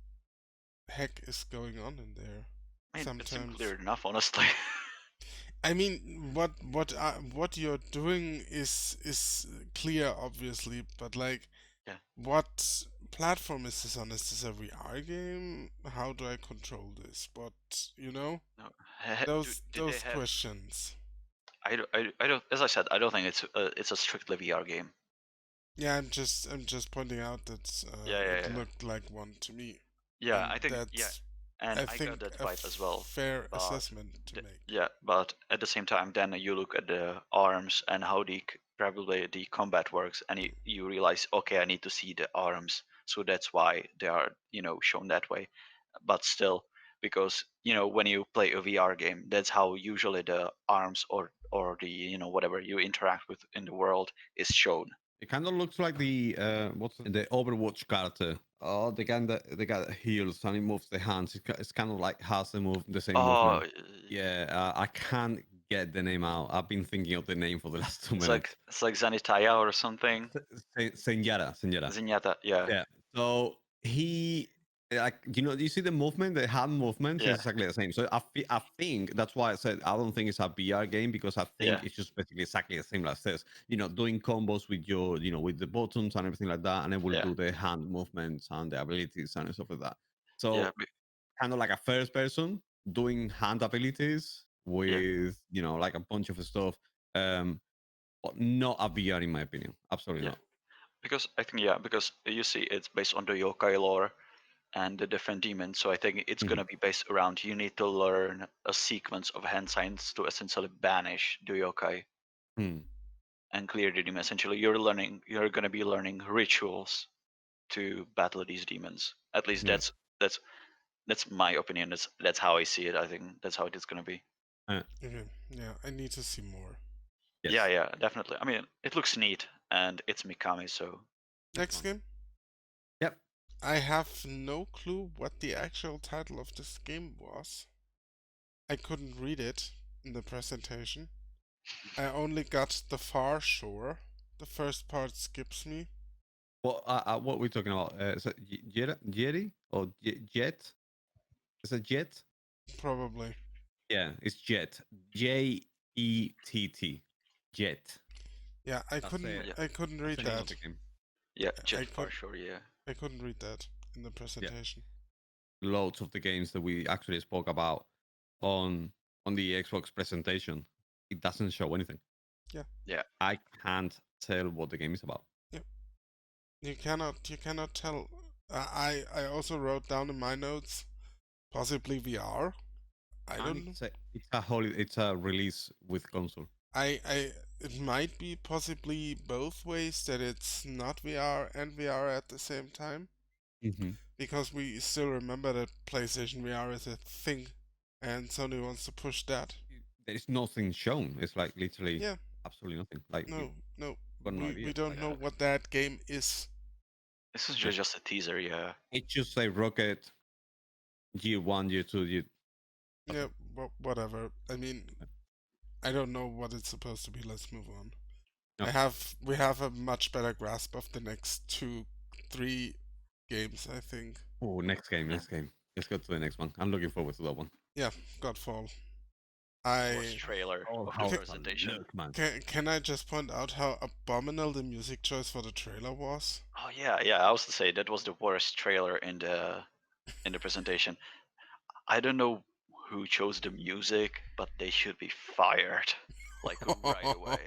heck is going on in there. I mean, it seemed Sometimes, clear enough, honestly. I mean, what you're doing is clear, obviously, but like, Yeah. what platform is this on? Is this a VR game? How do I control this? What, you know, No. Did they those have? questions. I don't. As I said, I don't think it's a strictly VR game. Yeah, I'm just pointing out that Yeah, yeah, it yeah. looked like one to me, Yeah, and I think yeah, that's and I I got think that a vibe as well. fair But assessment to make. yeah, but at the same time, then you look at the arms and how probably the combat works, and you realize, okay, I need to see the arms, so that's why they are shown that way. But still, because when you play a VR game, that's how usually the arms or the whatever you interact with in the world is shown. It kind of looks like the the Overwatch character. Oh, the guy that heals and he moves the hands. It's kind of like has the same Oh, movement. Yeah, I can't get the name out. I've been thinking of the name for the last 2 minutes. it's like Zanitaya or something. Senjata. Zenyatta, yeah, Yeah. So he like you see the movement, the hand movement is yeah, exactly the same. So I think that's why I said I don't think it's a VR game because I yeah, think it's just basically exactly the same as this. Doing combos with your with the buttons and everything like that, and it will yeah, do the hand movements and the abilities and stuff like that. yeah, So kind of like a first person doing hand abilities yeah, with like a bunch of stuff. But not a VR in my opinion. Absolutely yeah. not. Because I think because you see it's based on the yokai lore and the different demons, so I think it's Mhm. gonna be based around you need to learn a sequence of hand signs to essentially banish the yokai Hmm. and clear the demon. Essentially, you're gonna be learning rituals to battle these demons. At least Yeah. that's my opinion. That's how I see it. I think that's how it is gonna be. Okay, yeah, I need to see more. Yeah, Yes. yeah, definitely. I mean, it looks neat, and it's Mikami, so Next Next one. game. Yep. I have no clue what the actual title of this game was. I couldn't read it in the presentation. I only got the far shore. The first part skips me. What are we talking about? Is it Jetty or Jet? Is it Jet? Probably. Yeah, it's Jet. Jett. Jet. Yeah, I That's couldn't the yeah, I couldn't that's read the name of that. the game. yeah, I Jet for could sure. Yeah, I couldn't read that in the Yeah, presentation. loads of the games that we actually spoke about on the Xbox presentation. It doesn't show anything. Yeah. yeah. I can't tell what the game is about. Yeah. You cannot tell. I also wrote down in my notes possibly VR. I And don't know. it's a release with console. I it might be possibly both ways that it's not VR and VR at the same time Mm-hmm. because we still remember that PlayStation VR is a thing and Sony wants to push that. There's nothing shown. It's like literally Yeah, absolutely nothing. Like you no, got no we idea. don't Like know what that game is. This is yeah. just a teaser. Yeah, It's just like Rocket year one, year two, year. That's Yeah, it. whatever. I mean, I don't know what it's supposed to be. Let's move on. No. We have a much better grasp of the next two, three games. I think. Oh, next game. yeah. Next game. Let's go to the next one. I'm looking forward to that one. Yeah, Godfall. Worst I trailer Oh, of the how can, to presentation. look, man. can I just point out how abominable the music choice for the trailer was? Oh yeah, yeah. I was to say that was the worst trailer in the presentation. I don't know who chose the music, but they should be fired, like right away.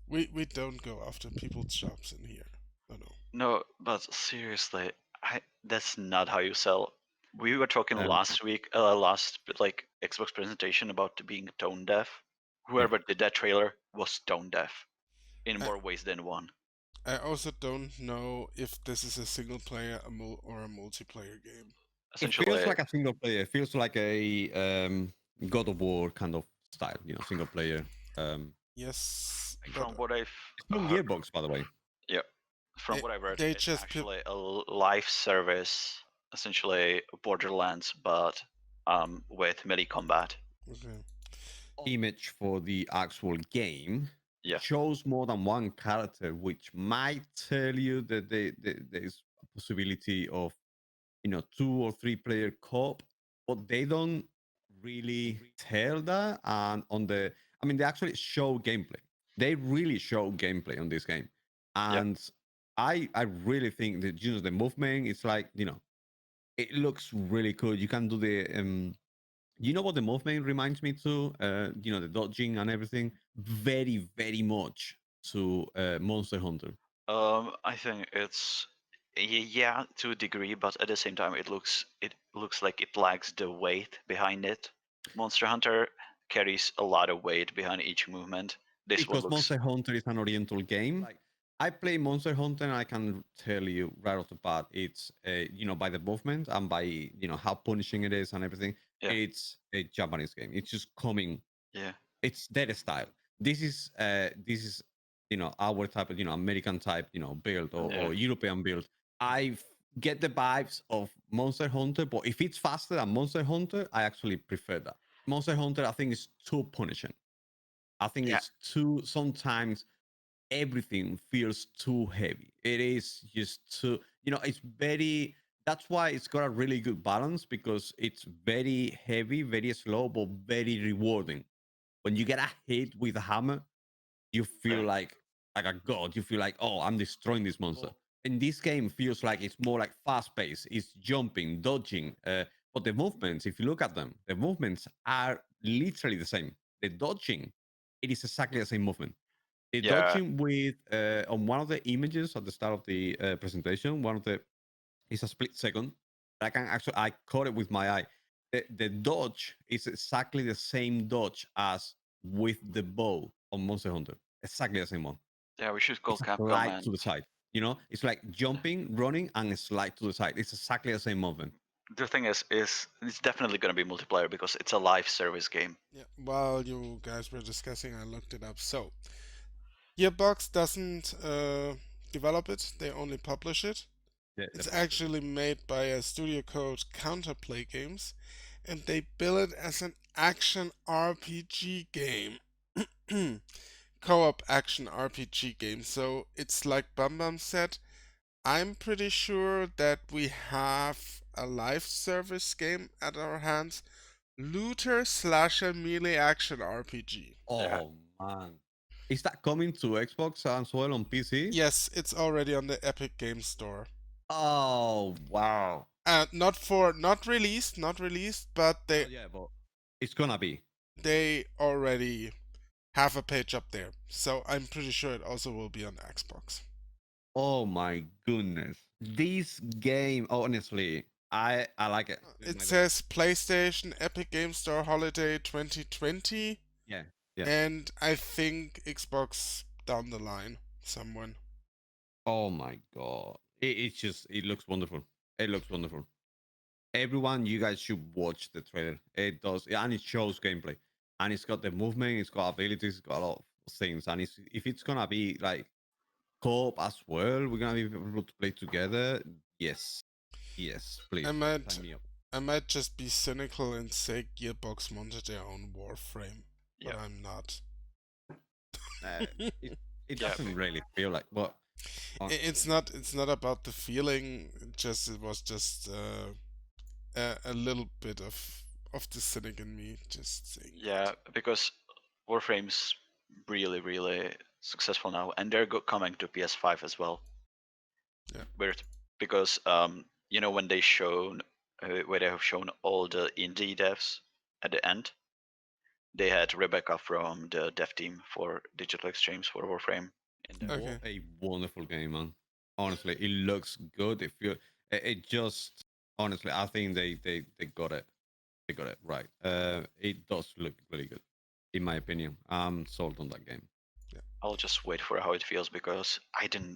We don't go after people's jobs in here. No, no. No, but seriously, that's not how you sell. We were talking Um, last week, like Xbox presentation about being tone deaf. yeah. Whoever did that trailer was tone deaf in I, more ways than one. I also don't know if this is a single player or a multiplayer game. It feels Essentially, like a single player. It feels like a God of War kind of style. Single player. Yes, but from what I've It's from heard, Gearbox, by the way. yeah, From what I read, They it's just actually a live service, essentially Borderlands, but with melee combat. okay. Image for the actual game Yeah. shows more than one character, which might tell you that there's a possibility of 2 or 3 player co-op, but they don't really tell that. And on the, I mean, they actually show gameplay. They really show gameplay on this game, Yep. and I really think that the movement, it's like it looks really cool. You can do the you know what the movement reminds me to? The dodging and everything. Very, very much to Monster Hunter. I think it's yeah, to a degree, but at the same time, it looks like it lacks the weight behind it. Monster Hunter carries a lot of weight behind each movement. This one Because looks Monster Hunter is an Oriental game. Like, I play Monster Hunter, and I can tell you right off the bat, it's by the movement and by how punishing it is and everything. yeah, It's a Japanese game. It's just coming. yeah, It's their style. This is our type of American type build, yeah, or European build. I get the vibes of Monster Hunter, but if it's faster than Monster Hunter, I actually prefer that. Monster Hunter, I think, is too punishing. I think yeah, it's too, sometimes everything feels too heavy. It is just too, it's very, that's why it's got a really good balance, because it's very heavy, very slow, but very rewarding. When you get a hit with a hammer, you feel yeah, like a god. You feel like, oh, I'm destroying this monster. And this game feels like it's more like fast paced. It's jumping, dodging. But the movements, if you look at them, the movements are literally the same. The dodging, it is exactly the same movement. The yeah, dodging with on one of the images at the start of the presentation, one of the it's a split second. I caught it with my eye. The dodge is exactly the same dodge as with the bow on Monster Hunter. Exactly the same one. yeah. We should call It's a Capcom slide and to the side. It's like jumping, running, and a slide to the side. It's exactly the same movement. the thing is it's definitely going to be multiplayer because it's a live service game. Yeah, while you guys were discussing, I looked it up. So, Gearbox doesn't develop it, they only publish it. Yeah, It's actually made by a studio called Counterplay Games, and they bill it as an action RPG game. Co-op action RPG game. So it's like Bam Bam said, I'm pretty sure that we have a live service game at our hands. Looter slasher melee action RPG. Yeah, Oh man, is that coming to Xbox as well on PC? Yes, it's already on the Epic Game Store. Oh wow. Not released, but Oh yeah, but it's gonna be. they already have a page up there. So I'm pretty sure it also will be on Xbox. Oh my goodness. This game, honestly, I like it. It says PlayStation Epic Game Store Holiday 2020, Yeah, yeah. and I think Xbox down the line, someone. Oh my god. It looks wonderful. It looks wonderful. Everyone, you guys should watch the trailer. It does, and it shows gameplay. And it's got the movement, it's got abilities, it's got a lot of things. And if it's gonna be like co-op as well, we're gonna be able to play together. Yes. Yes, please. I might Sign me up. I might just be cynical and say Gearbox wanted their own Warframe, but yeah, I'm not. Uh, it it Yeah. doesn't really feel like, but It's not about the feeling. It was just a little bit of the cynic in me just saying yeah, that. because Warframe's really, really successful now, and they're coming to PS5 as well. Yeah. Weird, because when where they have shown all the indie devs at the end, they had Rebecca from the dev team for Digital Extremes for Warframe in there. Okay. what a wonderful game, man. Honestly, it looks good. It just, honestly, I think they got it. They got it right. It does look really good, in my opinion. I'm sold on that game. I'll just wait for how it feels because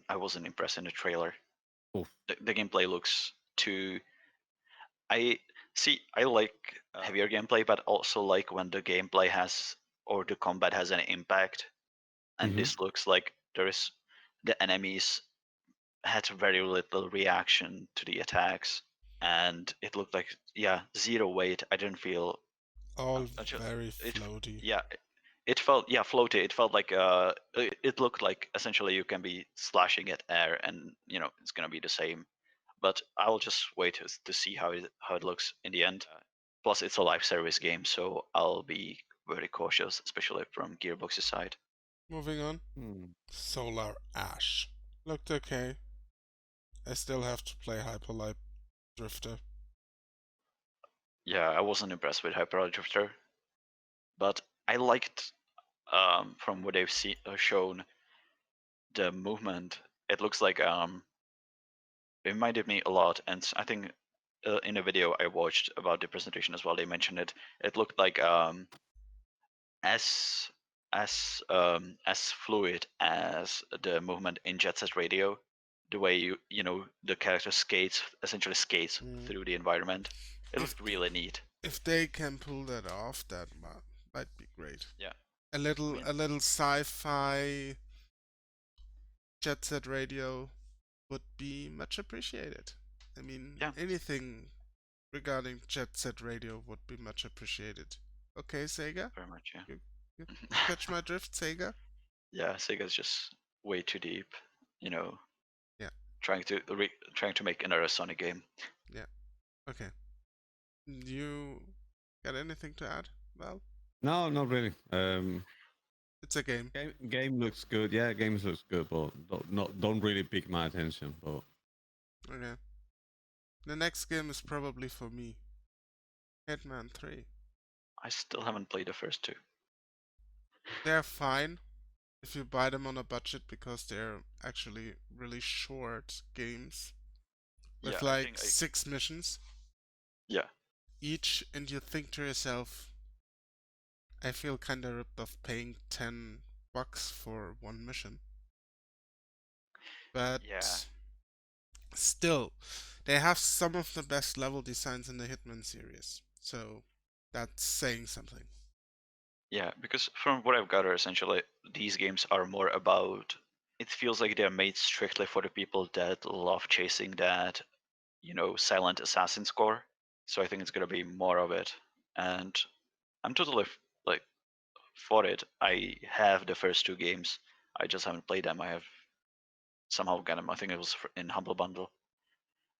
I wasn't impressed in the trailer. Oof. The gameplay looks too. I like heavier gameplay, but also like when the gameplay has or the combat has an impact. And Mhm. this looks like the enemies had very little reaction to the attacks, and it looked like zero weight. I didn't feel All ju- very it floaty. yeah it felt floaty. It felt like it looked like essentially you can be slashing at air and it's gonna be the same. But I'll just wait to see how it looks in the end. Plus, it's a live service game, so I'll be very cautious, especially from Gearbox's side. Moving on. Hmm. Solar Ash. Looked okay. I still have to play Hyperlight Drifter. Yeah, I wasn't impressed with Hyper Drifter, but I liked from what they've shown the movement. It looks like it reminded me a lot, and I think in a video I watched about the presentation as well, they mentioned it. It looked like as as fluid as the movement in Jet Set Radio, the way the character essentially skates Mm. through the environment. It If looked really neat. if they can pull that off, that might be great. Yeah, A I little mean, a little sci-fi Jet Set Radio would be much appreciated. I mean, yeah, anything regarding Jet Set Radio would be much appreciated. Okay, Sega? very much. Yeah, You catch my drift, Sega? yeah. Sega's just way too deep. You know, Yeah, trying to make another Sonic game. yeah. Okay. You got anything to add? Well, No, not really. it's a game. Game looks good. Yeah, games looks good, but don't really pick my attention. But Okay. The next game is probably for me. Hitman 3. I still haven't played the first two. They're fine if you buy them on a budget because they're actually really short games with Yeah, I like think 6 missions yeah, each, and you think to yourself, I feel kinda ripped off paying $10 for one mission. But yeah, still, they have some of the best level designs in the Hitman series. So that's saying something. yeah. Because from what I've gathered, essentially, these games are more about. It feels like they're made strictly for the people that love chasing that, silent assassin score. So I think it's gonna be more of it, and I'm totally like for it. I have the first two games. I just haven't played them. I have somehow got them. I think it was in Humble Bundle.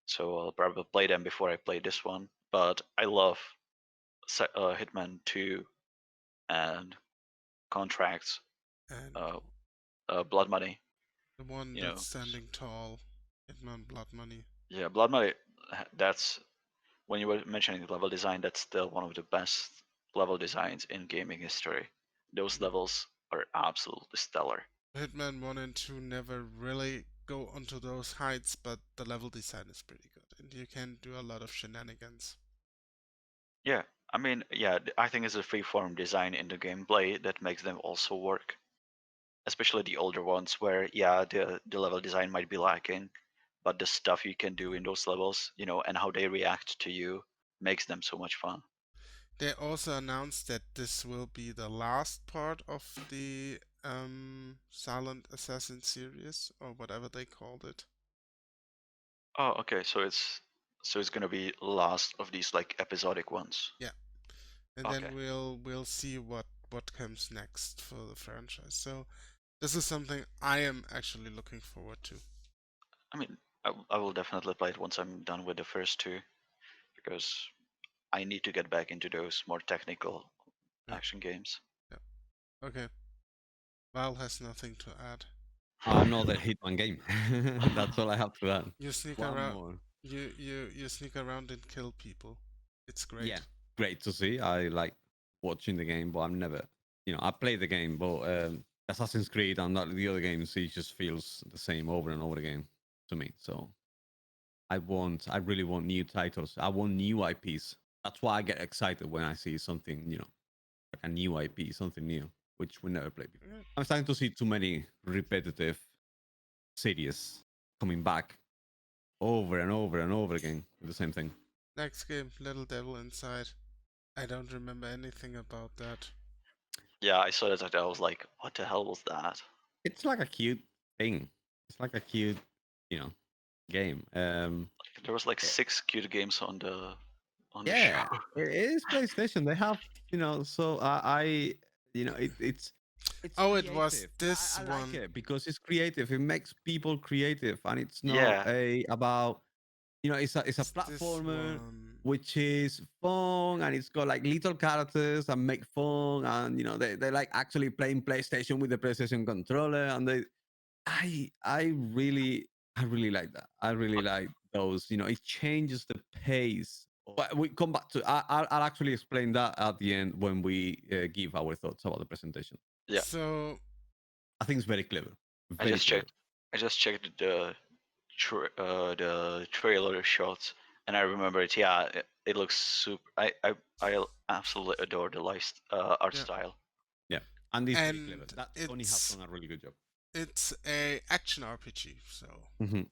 So I'll probably play them before I play this one. But I love Hitman 2 and Contracts, And uh, Blood Money. the one You that's know, standing tall, Hitman Blood Money. yeah, Blood Money. That's when you were mentioning level design. That's still one of the best level designs in gaming history. Those levels are absolutely stellar. Hitman 1 and 2 never really go onto those heights, but the level design is pretty good, and you can do a lot of shenanigans. Yeah, I mean, yeah, I think it's a free-form design in the gameplay that makes them also work. Especially the older ones, where the level design might be lacking, but the stuff you can do in those levels, and how they react to you makes them so much fun. They also announced that this will be the last part of the Silent Assassin series, or whatever they called it. Oh, okay, so it's gonna be last of these like episodic ones. Yeah, and Okay. then we'll see what comes next for the franchise. So this is something I am actually looking forward to. I mean, I will definitely play it once I'm done with the first two, because I need to get back into those more technical Yeah, action games. yeah. Okay. Val has nothing to add. another Hitman game. That's all I have to add. You sneak One around. more. You sneak around and kill people. It's great. Yeah, great to see. I like watching the game, but I'm never, I play the game, but Assassin's Creed and not the other games, it just feels the same over and over again to me. So I really want new titles. I want new IPs. That's why I get excited when I see something, like a new IP, something new, which we never played before. Yeah. I'm starting to see too many repetitive series coming back over and over and over again with the same thing. Next game, Little Devil Inside. I don't remember anything about that. Yeah, I saw that. I was like, what the hell was that? It's like a cute thing. It's like a cute game. There was like eh, 6 cute games on the show. yeah, it is PlayStation. They have, so it's Oh, it was creative. this I like one. it because it's creative. It makes people creative, and it's not Yeah, a about it's a It's this platformer one. which is fun, and it's got like little characters and make fun, and they like actually playing PlayStation with the PlayStation controller, and I really like that. I really like those. It changes the pace. But we come back to. I'll actually explain that at the end when we give our thoughts about the presentation. yeah. So I think it's very clever. I Very just clever. checked. I just checked the trailer shots, and I remember it. Yeah, it looks super. I absolutely adore the art yeah, style. Yeah, and it's very clever. and That Sony has it's done a really good job. it's a action RPG. So Mm-hmm.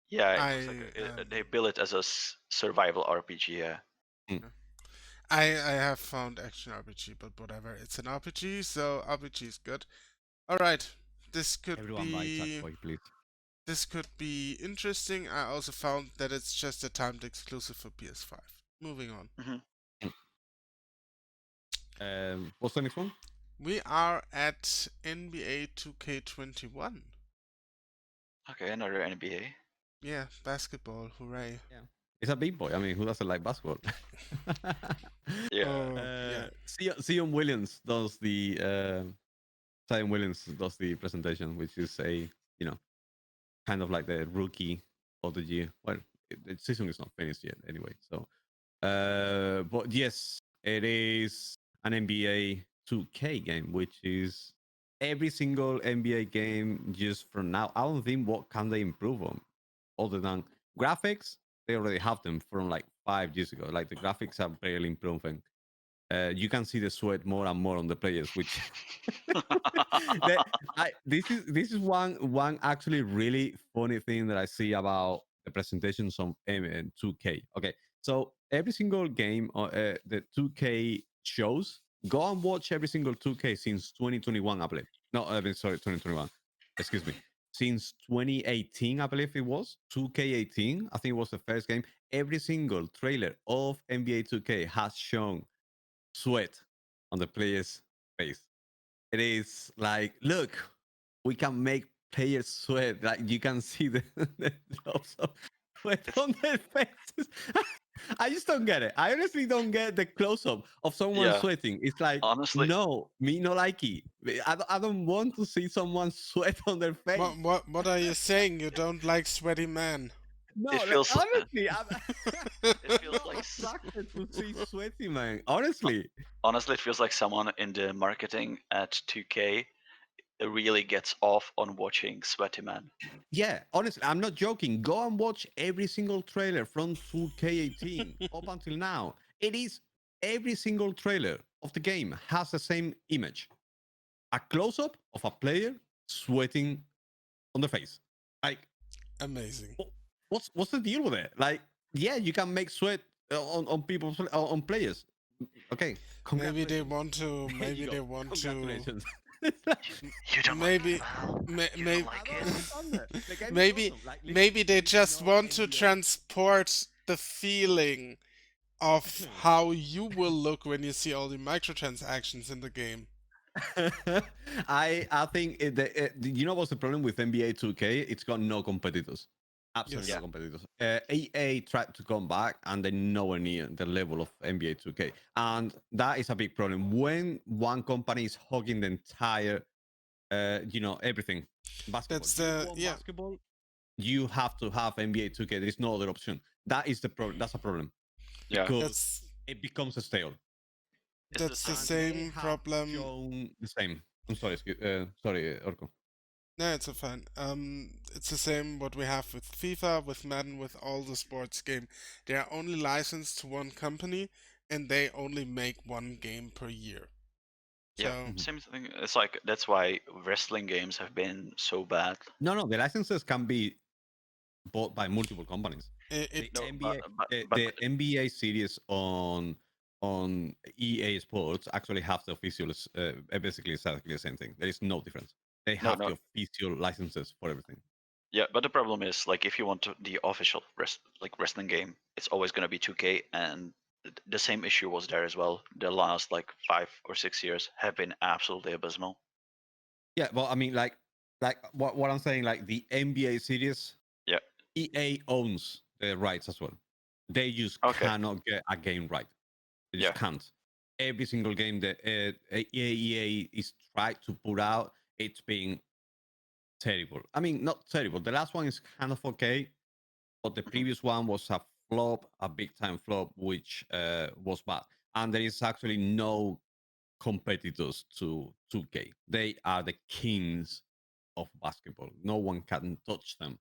Yeah, it looks like I they build it as a survival RPG. Yeah. Mm. I have found action RPG, but whatever. It's an RPG, so RPG is good. All right, this could Everyone buy be Sackboy, please. this could be interesting. I also found that it's just a timed exclusive for PS5. Moving on. Hmm. What's the next one? We are at NBA 2K21. Okay, another NBA. Yeah, basketball, hooray. Yeah, it's a big boy. I mean, who doesn't like basketball? Yeah. Oh, yeah. Zion Williams does the Zion Williams does the presentation, which is a kind of like the rookie of the year. Well, the season is not finished yet, anyway. So, but yes, it is an NBA 2K game, which is every single NBA game just from now. I don't think what can they improve on other than graphics. They already have them from like 5 years ago. Like the graphics are barely improving. You can see the sweat more and more on the players, which this is one actually really funny thing that I see about the presentations on 2K. Okay, so every single game the 2K shows, go and watch every single 2K since 2021, I believe. No, I mean sorry, 2021. Excuse me. Since 2018, I believe it was 2K18. I think it was the first game. Every single trailer of NBA 2K has shown sweat on the player's face. It is like, look, we can make players sweat. Like you can see the drops of sweat on their faces. I just don't get it. I honestly don't get the close up of someone Yeah. sweating. It's like, Honestly, no, me no like it. I don't want to see someone sweat on their face. What are you saying? You don't like sweaty men? No, it like, feels honestly, it I'm feels not like attracted to see sweaty man. Honestly, honestly it feels like someone in the marketing at 2K really gets off on watching sweaty man. yeah, honestly, I'm not joking. Go and watch every single trailer from 2K18 up until now. It is every single trailer of the game has the same image. A close up of a player sweating on the face. Like, Amazing. what's the deal with it? Like, yeah, you can make sweat on people on players. Okay, Maybe they congratulations. want to. There you Maybe go. they want to. Congratulations. You don't Maybe, you maybe, don't like I don't it. understand that. The game is maybe, awesome. Like literally, maybe there they is just no want to NBA. transport the feeling of how you will look when you see all the microtransactions in the game. I think you know what's the problem with NBA 2K? It's got no competitors. Absolutely Yes. no Yeah. competitors. EA tried to come back and they're nowhere near the level of NBA 2K. And that is a big problem. When one company is hogging the entire, everything, basketball. That's You the want yeah. basketball, you have to have NBA 2K. There is no other option. That is the problem. That's a problem Yeah. because That's it becomes a stale. It's the that's the same. And they same have problem. shown the same. I'm sorry, sorry, Orko. No, it's a fine. It's the same what we have with FIFA, with Madden, with all the sports game. They are only licensed to one company, and they only make one game per year. Yeah. So Mhm. Same thing. It's like that's why wrestling games have been so bad. No, the licenses can be bought by multiple companies. The it No, NBA, but the NBA series on EA Sports actually have the official, basically exactly the same thing. There is no difference. They no, have no, the official licenses for everything. Yeah, but the problem is like if you want the official wrestling game, it's always gonna be 2K, and the same issue was there as well. The last like 5 or 6 years have been absolutely abysmal. Yeah, well, I mean, like what I'm saying, like the NBA series, Yeah. EA owns the rights as well. They just Okay. cannot get a game right. They just Yeah. can't. Every single game that EA is tried to put out, it's been terrible. I mean, not terrible. The last one is kind of okay, but the Mhm. previous one was a flop, a big time flop, which was bad. And there is actually no competitors to 2K. They are the kings of basketball. No one can touch them.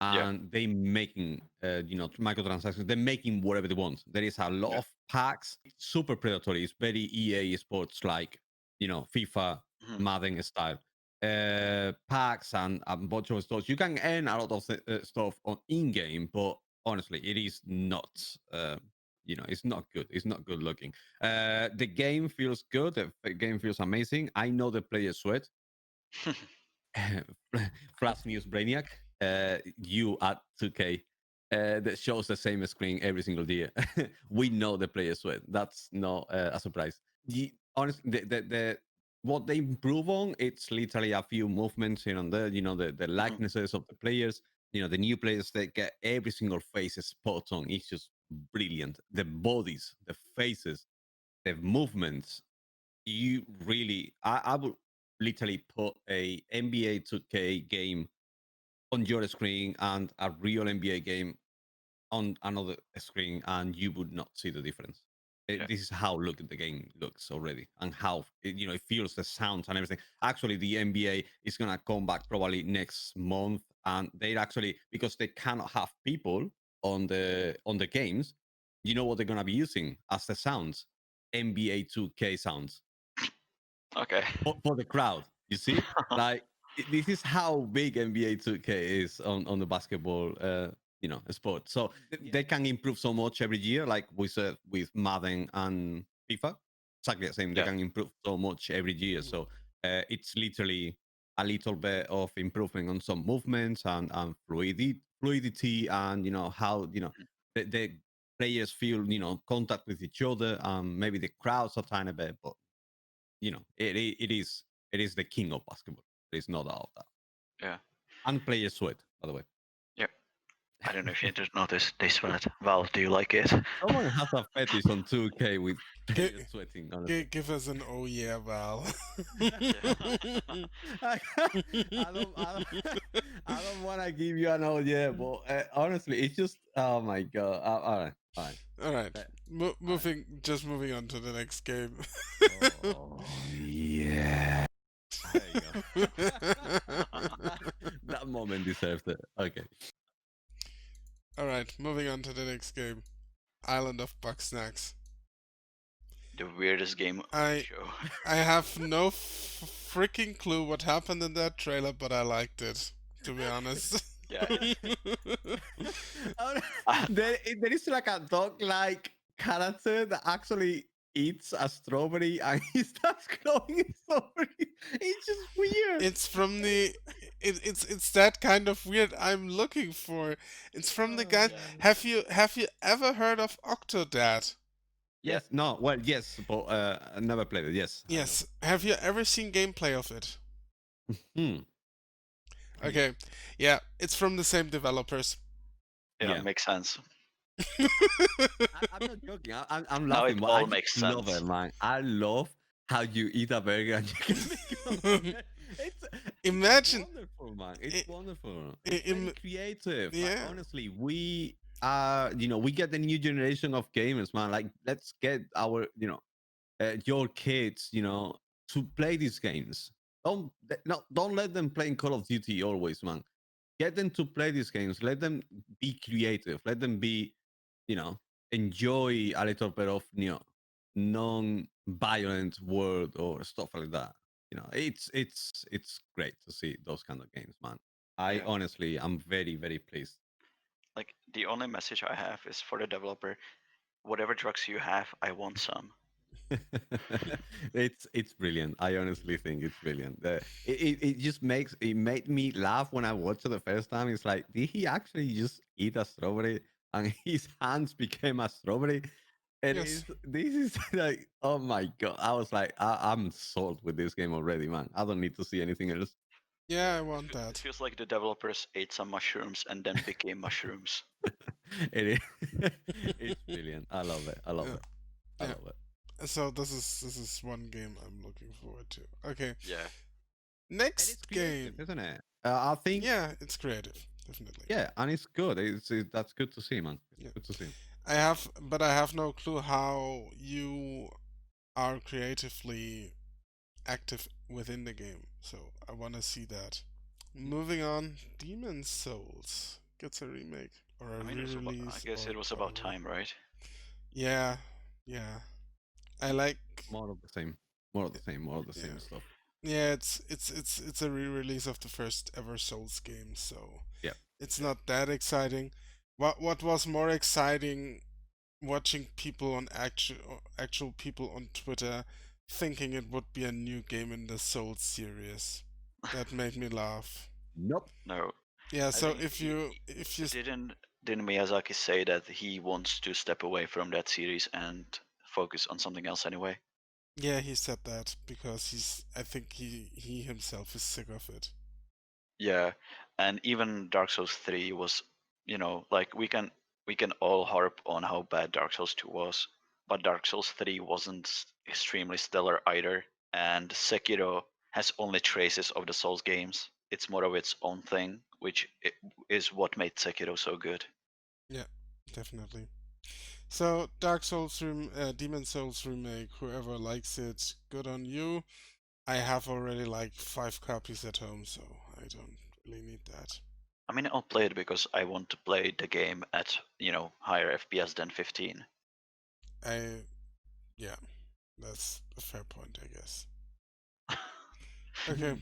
Yeah. And they making microtransactions. They're making whatever they want. There is a lot Yeah. of packs. Super predatory. It's very EA sports like FIFA, Mhm. Madden style. Packs and a bunch of stuff. You can earn a lot of stuff on in game, but honestly, it is not. It's not good. It's not good looking. The game feels good. The game feels amazing. I know the players sweat. Flash News Brainiac, you at 2K that shows the same screen every single year. We know the players sweat. That's not a surprise. Honestly, the what they improve on, it's literally a few movements here and there. The Mhm. likenesses of the players. The new players that get every single face spot on. It's just brilliant. The bodies, the faces, the movements, you really I would literally put a NBA 2K game on your screen and a real NBA game on another screen, and you would not see the difference. Yeah. This is how look the game looks already, and how it feels, the sounds and everything. Actually, the NBA is gonna come back probably next month, and they actually, because they cannot have people on the games. You know what they're gonna be using as the sounds? NBA 2K sounds Okay. for the crowd. You see, like this is how big NBA 2K is on the basketball, sport. So they can improve so much every year, like we said with Madden and FIFA. Exactly the same. They Yeah. can improve so much every year. So it's literally a little bit of improvement on some movements and fluidity, and how the players feel contact with each other, maybe the crowds a tiny bit, but it is the king of basketball. There is no doubt of that. Yeah. And players sweat, by the way. Yeah. I don't know if you just noticed they sweat. Val, do you like it? Someone has a fetish on 2K with G- players sweating, honestly. give us an oh yeah, Val. I, I don't want to give you an oh yeah, but honestly, it's just, oh my god. All right, fine. All right, All right. moving on to the next game. Oh yeah. There you go. That moment deserved it. Okay. All right, moving on to the next game. Island of Bug Snacks. The weirdest game of the I show. I have no freaking clue what happened in that trailer, but I liked it, to be honest. Yeah. There is like a dog-like character that actually eats a strawberry and he starts growing a strawberry. It's just weird. It's from the it's that kind of weird I'm looking for. It's from the Oh guy. man. Have you ever heard of Octodad? Yeah. Yes, no, well, yes, but I never played it. Yes, I know. Yes. Have you ever seen gameplay of it? Hmm. Okay. Yeah, it's from the same developers. Yeah. Yeah. Makes sense. I'm not joking. I'm Now laughing, it but I all just makes love sense. it, man. I love how you eat a burger and you can make it on burger. It's Imagine wonderful, man. It's I, wonderful. I, It's very im- creative. Like yeah. honestly, we get the new generation of gamers, man. Like let's get our, your kids, to play these games. Don't let them play in Call of Duty always, man. Get them to play these games. Let them be creative. Let them be, you know, enjoy a little bit of, non-violent world or stuff like that. It's great to see those kind of games, man. I Yeah. honestly, I'm very, very pleased. Like the only message I have is for the developer: whatever drugs you have, I want some. It's brilliant. I honestly think it's brilliant. It just makes it made me laugh when I watched it the first time. It's like, did he actually just eat a strawberry and his hands became a strawberry? And Yes. this is like, oh my god! I was like, I'm sold with this game already, man. I don't need to see anything else. Yeah, I want It that. feels like the developers ate some mushrooms and then became mushrooms. It is. It's brilliant. I love it. I love Yeah. it. I Yeah. love it. So this is one game I'm looking forward to. Okay. Yeah. And it's Next creative, game. isn't it? I think, Yeah, it's creative, definitely. yeah, and it's good. That's good to see, man. It's Yeah. good to see. But I have no clue how you are creatively active within the game. So I want to see that. Moving on, Demon Souls gets a remake or a I mean, I re-release guess or it was about whatever. time, right? Yeah, yeah. I like. More of the same. More of the same. More of the Yeah, same stuff. yeah. It's a re-release of the first ever Souls game, so Yeah. it's Yeah. not that exciting. What was more exciting watching people on actual people on Twitter thinking it would be a new game in the Souls series. That made me laugh. Nope. No, Yeah, I so think if you didn't Miyazaki say that he wants to step away from that series and focus on something else anyway? yeah, he said that because I think he himself is sick of it. Yeah, and even Dark Souls 3 was, like we can all harp on how bad Dark Souls 2 was, but Dark Souls 3 wasn't extremely stellar either, and Sekiro has only traces of the Souls games. It's more of its own thing, which is what made Sekiro so good. Yeah, definitely. So Demon Souls remake, whoever likes it, good on you. I have already like 5 copies at home, so I don't really need that. I mean, I'll play it because I want to play the game at, higher FPS than 15. I Yeah, that's a fair point, I guess. Okay,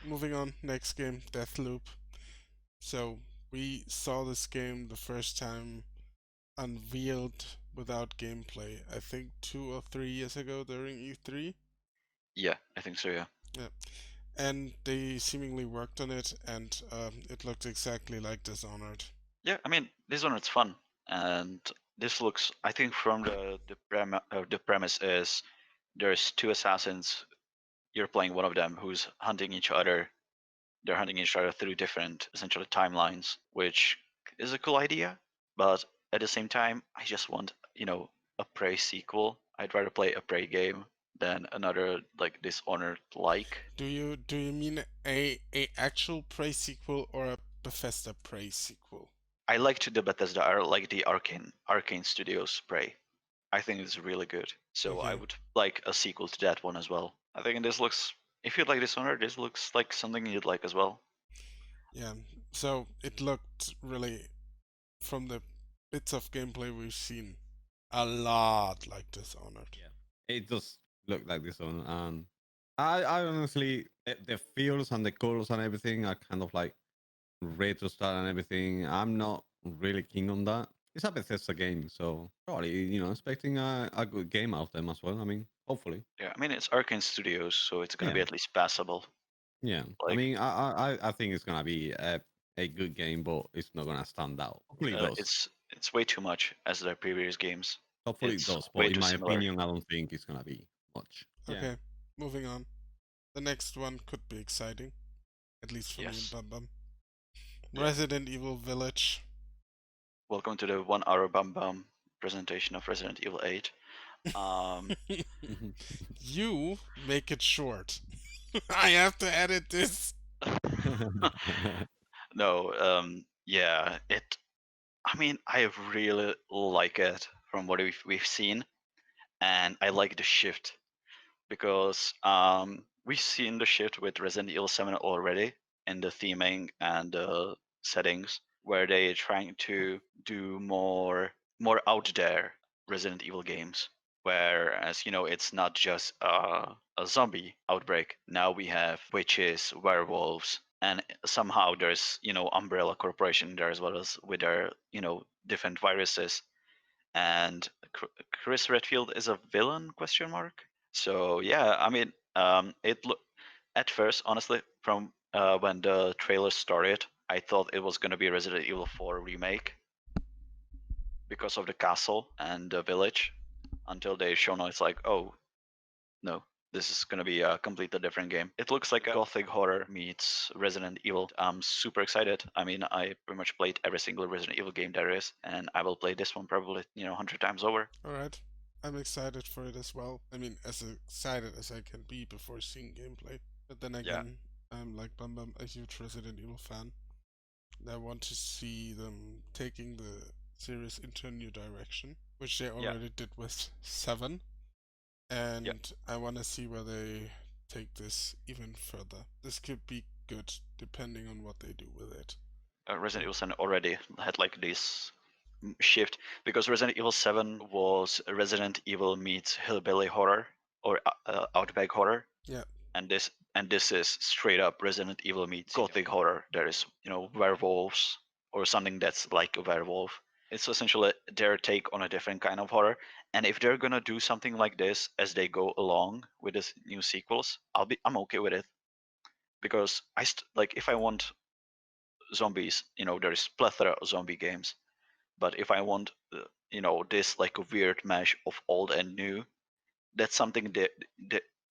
moving on. Next game, Deathloop. So we saw this game the first time unveiled without gameplay. I think 2 or 3 years ago during E3. Yeah, I think so, yeah. Yeah, and they seemingly worked on it, and it looked exactly like Dishonored. Yeah, I mean, this one it's fun, and this looks. I think from the premise is there's two assassins. You're playing one of them who's hunting each other. They're hunting each other through different, essentially timelines, which is a cool idea. But at the same time, I just want a Prey sequel. I'd rather play a Prey game than another like Dishonored like. Do you mean a actual Prey sequel or a Bethesda Prey sequel? I liked the Bethesda, I like the Arcane Studios Prey. I think it's really good. So I Okay. would like a sequel to that one as well. I think this looks. If you like Dishonored, this looks like something you'd like as well. Yeah. So it looked really, from the bits of gameplay we've seen, a lot like Dishonored. Yeah. It does look like this one, and I honestly, the feels and the colors and everything are kind of like retro style and everything. I'm not really keen on that. It's a Bethesda game, so probably expecting a good game out of them as well. I mean, hopefully. Yeah, I mean it's Arcane Studios, so it's gonna Yeah, be at least passable. yeah. I Like mean, I think it's gonna be a good game, but it's not gonna stand out. Hopefully, it does. it's way too much as their previous games. Hopefully, it It's does. way But in too my similar. opinion, I don't think it's gonna be much. Yeah. Okay, moving on. The next one could be exciting, at least for me and Yes. Bum Bum. Yeah. Resident Evil Village. Welcome to the 1 hour Bum Bum presentation of Resident Evil 8. Um, You make it short. I have to edit this. no, yeah, it. I mean, I really like it from what we've seen, and I like the shift because we've seen the shift with Resident Evil 7 already in the theming and the settings, where they're trying to do more out there Resident Evil games. Whereas it's not just a zombie outbreak. Now we have witches, werewolves, and somehow there's Umbrella Corporation there as well as with their different viruses and Chris Redfield is a villain? Question mark. So yeah, I mean, it look at first, honestly, from when the trailer started, I thought it was gonna be a Resident Evil 4 remake because of the castle and the village. Until they show now, it's like, oh no, this is gonna be a completely different game. It looks like a gothic horror meets Resident Evil. I'm super excited. I mean, I pretty much played every single Resident Evil game there is, and I will play this one probably 100 times over. Alright. I'm excited for it as well. I mean, as excited as I can be before seeing gameplay. But then again, I'm like Bum Bum, a huge Resident Evil fan. And I want to see them taking the series into a new direction, which they already did with 7. And I want to see where they take this even further. This could be good, depending on what they do with it. Resident Evil 7 already had like this shift because Resident Evil 7 was Resident Evil meets hillbilly horror or outback horror. Yeah. And this is straight up Resident Evil meets gothic horror. There is werewolves or something that's like a werewolf. It's essentially their take on a different kind of horror. And if they're gonna do something like this as they go along with this new sequels, I'm okay with it. Because like if I want zombies, there's plethora of zombie games. But if I want this like a weird mash of old and new, that's something that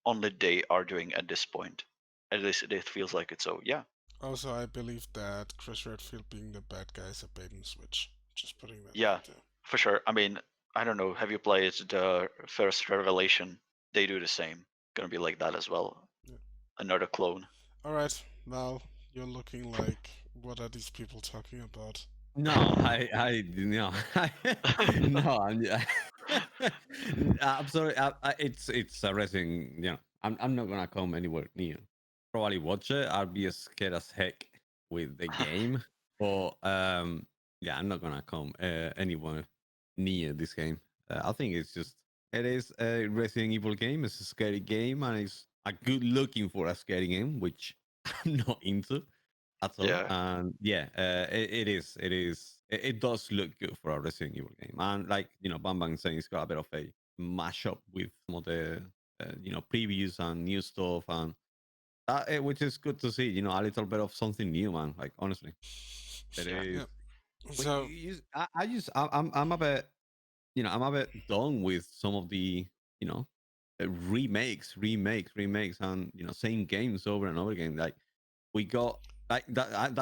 only they are doing at this point. At least it feels like it. So yeah. Also, I believe that Chris Redfield being the bad guy is a bait and switch. Just putting that Yeah, out there. for sure. I mean, I don't know. Have you played the first Revelation? They do the same. Gonna be like that as well. Yeah. Another clone. Alright, Mal, you're looking like, what are these people talking about? No, no, no. I'm sorry. It's a racing. I'm not gonna come anywhere near. Probably watch it. I'll be as scared as heck with the game, but yeah, I'm not gonna come anywhere near this game. I think it is a Resident Evil game. It's a scary game, and it's a good looking for a scary game, which I'm not into at all. Yeah. And yeah, it does look good for a Resident Evil game. And like Bang Bang saying, it's got a bit of a mashup with some of the previews and new stuff, and which is good to see. A little bit of something new, man. Like honestly, it Yeah. is. Yeah. But So, I'm a bit I'm a bit done with some of the remakes, and same games over and over again. Like we got like that.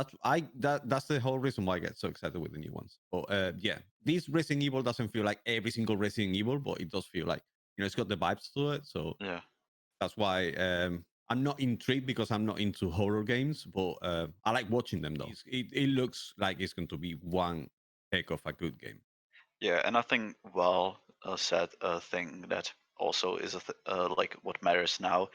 That's the whole reason why I get so excited with the new ones. But yeah, this Resident Evil doesn't feel like every single Resident Evil, but it does feel like it's got the vibes to it. So Yeah. that's why I'm not intrigued because I'm not into horror games, but I like watching them though. It looks like it's going to be one heck of a good game. Yeah, and I think said a thing that also is like what matters now.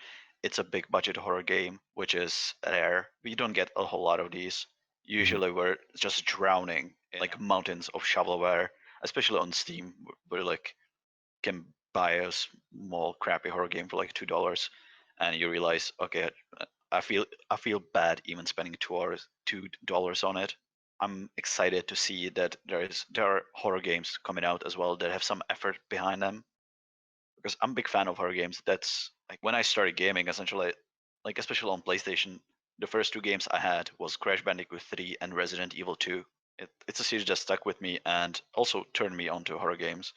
It's a big budget horror game, which is rare. We don't get a whole lot of these. Usually, we're just drowning in like mountains of shovelware, especially on Steam, where like can buy a small crappy horror game for like $2, and you realize, okay, I feel bad even spending $2 on it. I'm excited to see that there are horror games coming out as well that have some effort behind them. Because I'm a big fan of horror games. That's like when I started gaming, essentially, like especially on PlayStation, the first two games I had was Crash Bandicoot 3 and Resident Evil 2. It's a series that stuck with me and also turned me onto horror games.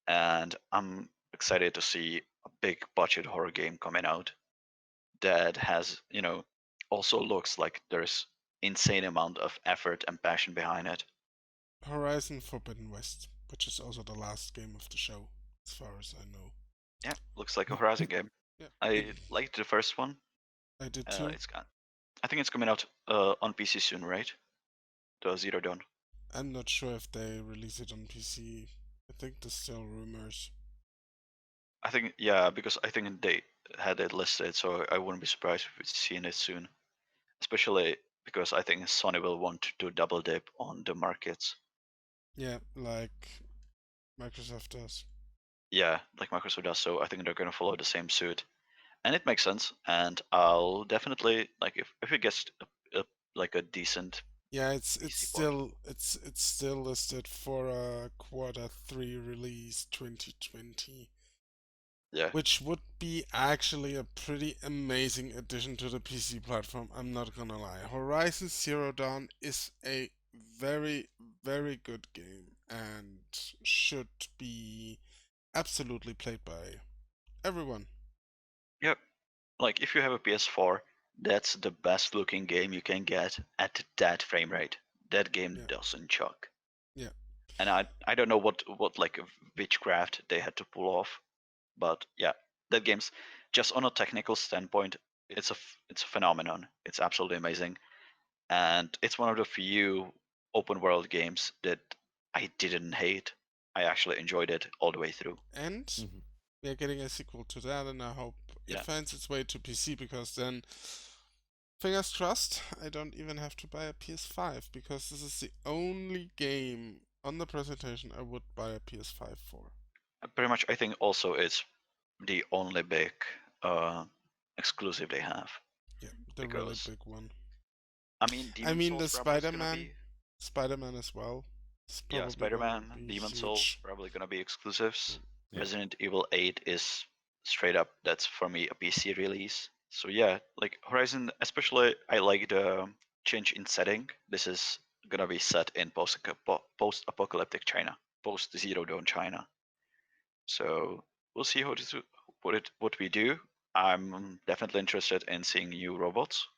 And I'm excited to see a big budget horror game coming out that has, also looks like there's insane amount of effort and passion behind it. Horizon Forbidden West, which is also the last game of the show, as far as I know. Yeah, looks like a Horizon game. Yeah, I liked the first one. I did too. I think it's coming out on PC soon, right? The Zero Dawn. I'm not sure if they release it on PC. I think there's still rumors. I think yeah, because I think they had it listed, so I wouldn't be surprised if we're seeing it soon. Especially because I think Sony will want to double dip on the markets. Yeah, like Microsoft does. Yeah, like Microsoft does. So I think they're gonna follow the same suit, and it makes sense. And I'll definitely like if it gets like a decent Yeah, it's PC port. it's still listed for a quarter 3 release 2020, Yeah, which would be actually a pretty amazing addition to the PC platform. I'm not gonna lie. Horizon Zero Dawn is a very, very good game and should be absolutely played by everyone. yep. Like if you have a PS4, that's the best looking game you can get at that frame rate. That game Yeah, doesn't choke. yeah. And I don't know what like witchcraft they had to pull off, but yeah, that game's just on a technical standpoint, it's a phenomenon. It's absolutely amazing, and it's one of the few open world games that I didn't hate. I actually enjoyed it all the way through. And Mhm. we are getting a sequel to that, and I hope it Yeah, finds its way to PC because then, fingers crossed, I don't even have to buy a PS5 because this is the only game on the presentation I would buy a PS5 for. pretty much. I think also it's the only big uh, exclusive they have Yeah, the really because big one. I mean, I Demon mean, Souls the probably is gonna be. Spider-Man as well. It's Yeah, probably gonna Spider-Man, be Demon Souls huge. probably gonna be exclusives. Yeah. Resident Evil 8 is straight up that's for me a PC release. So yeah, like Horizon, especially I like the change in setting. This is gonna be set in post-apocalyptic China, post-Zero Dawn China. So we'll see what we do. I'm definitely interested in seeing new robots,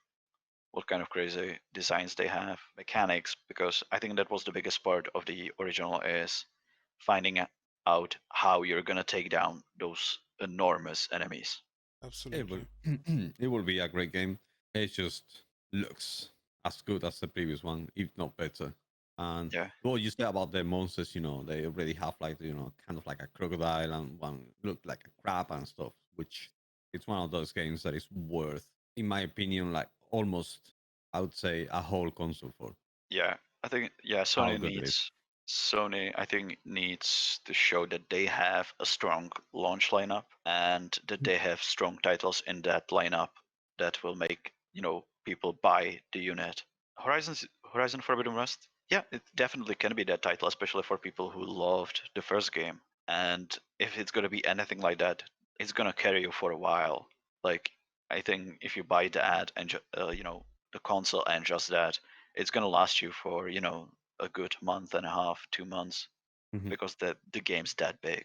what kind of crazy designs they have, mechanics, because I think that was the biggest part of the original is finding out how you're gonna take down those enormous enemies. It will Absolutely. it will be a great game. It just looks as good as the previous one, if not better. And Yeah, what you said about the monsters, they already have like kind of like a crocodile and one look like a crab and stuff, which it's one of those games that is worth, in my opinion, like almost I would say a whole console for yeah. I think yeah, how good it is. Sony I think needs to show that they have a strong launch lineup and that they have strong titles in that lineup that will make, people buy the unit. Horizon Forbidden West, yeah, it definitely can be that title, especially for people who loved the first game. And if it's gonna be anything like that, it's gonna carry you for a while. Like I think if you buy that and the console and just that, it's gonna last you for a good month and a half, 2 months, Mhm. because the game's that big.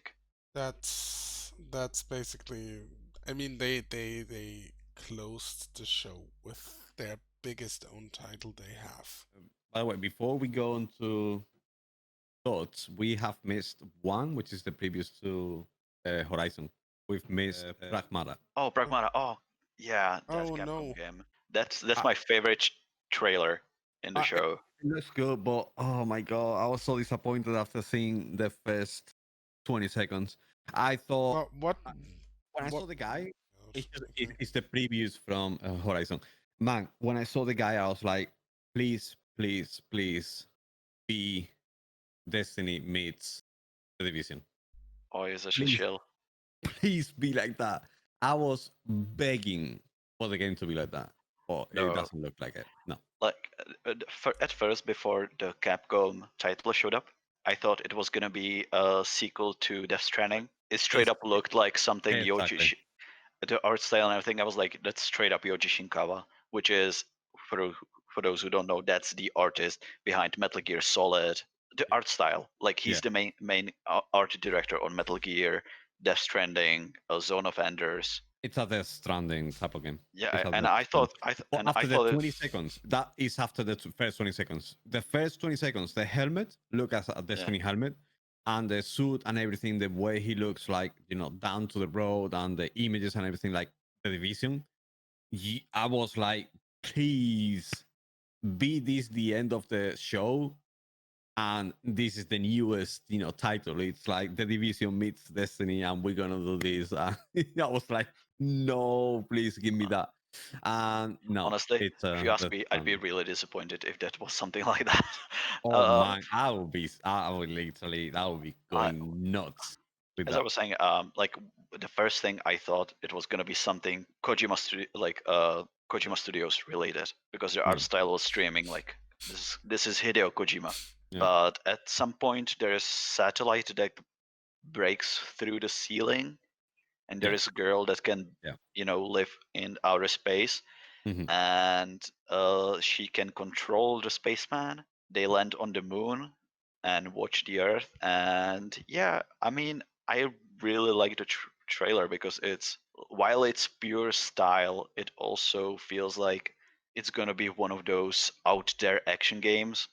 That's basically. I mean, they closed the show with their biggest own title they have. By the way, before we go into thoughts, we have missed one, which is the previous to Horizon. We've missed Pragmata. Oh, Oh, Pragmata. Oh, yeah, that oh Capcom no. game. That's I, my favorite trailer in the it show. looks good, but oh my god, I was so disappointed after seeing the first 20 seconds. I thought Well, what? when I What? saw the guy, Okay. it's the previews from Horizon. Man, when I saw the guy, I was like, please, please, please be Destiny meets the Division. Oh, it's such a Please, chill. please be like that. I was begging for the game to be like that, but it No, doesn't look like it. No. like at first before the Capcom title showed up, I thought it was gonna be a sequel to Death Stranding. It straight It's up looked like something exactly. the art style and everything. I was like, that's straight up Yoji Shinkawa, which is for for those who don't know, that's the artist behind Metal Gear Solid. The art style, like Yeah. he's the main art director on Metal Gear, Death Stranding, Zone of Enders. It's a Death Stranding type of game. It's Yeah, a and Death Stranding. But and I after the thought it. 20 seconds, that is after the first 20 seconds. The first 20 seconds, the helmet, look as a Yeah, Destiny helmet, and the suit and everything, the way he looks like, down to the road and the images and everything like the Division. I was like, please be this the end of the show, and this is the newest title. It's like the Division meets Destiny and we're gonna do this. I was like, no, please give me that. And no, honestly, it's if you ask Death me, I'd be Stranding. really disappointed if that was something like that. Oh um, man, I would literally, that would be I, going nuts with as I that. was saying, like the first thing I thought it was gonna be something Kojima Studios related because their art Yeah. style was streaming like This is Hideo Kojima. Yeah. But at some point, there is satellite that breaks through the ceiling, and there Yeah. is a girl that can, Yeah. live in outer space, Mhm. and she can control the spaceman. They land on the moon and watch the Earth, and yeah, I mean, I really like the trailer because while it's pure style, it also feels like it's gonna be one of those out there action games.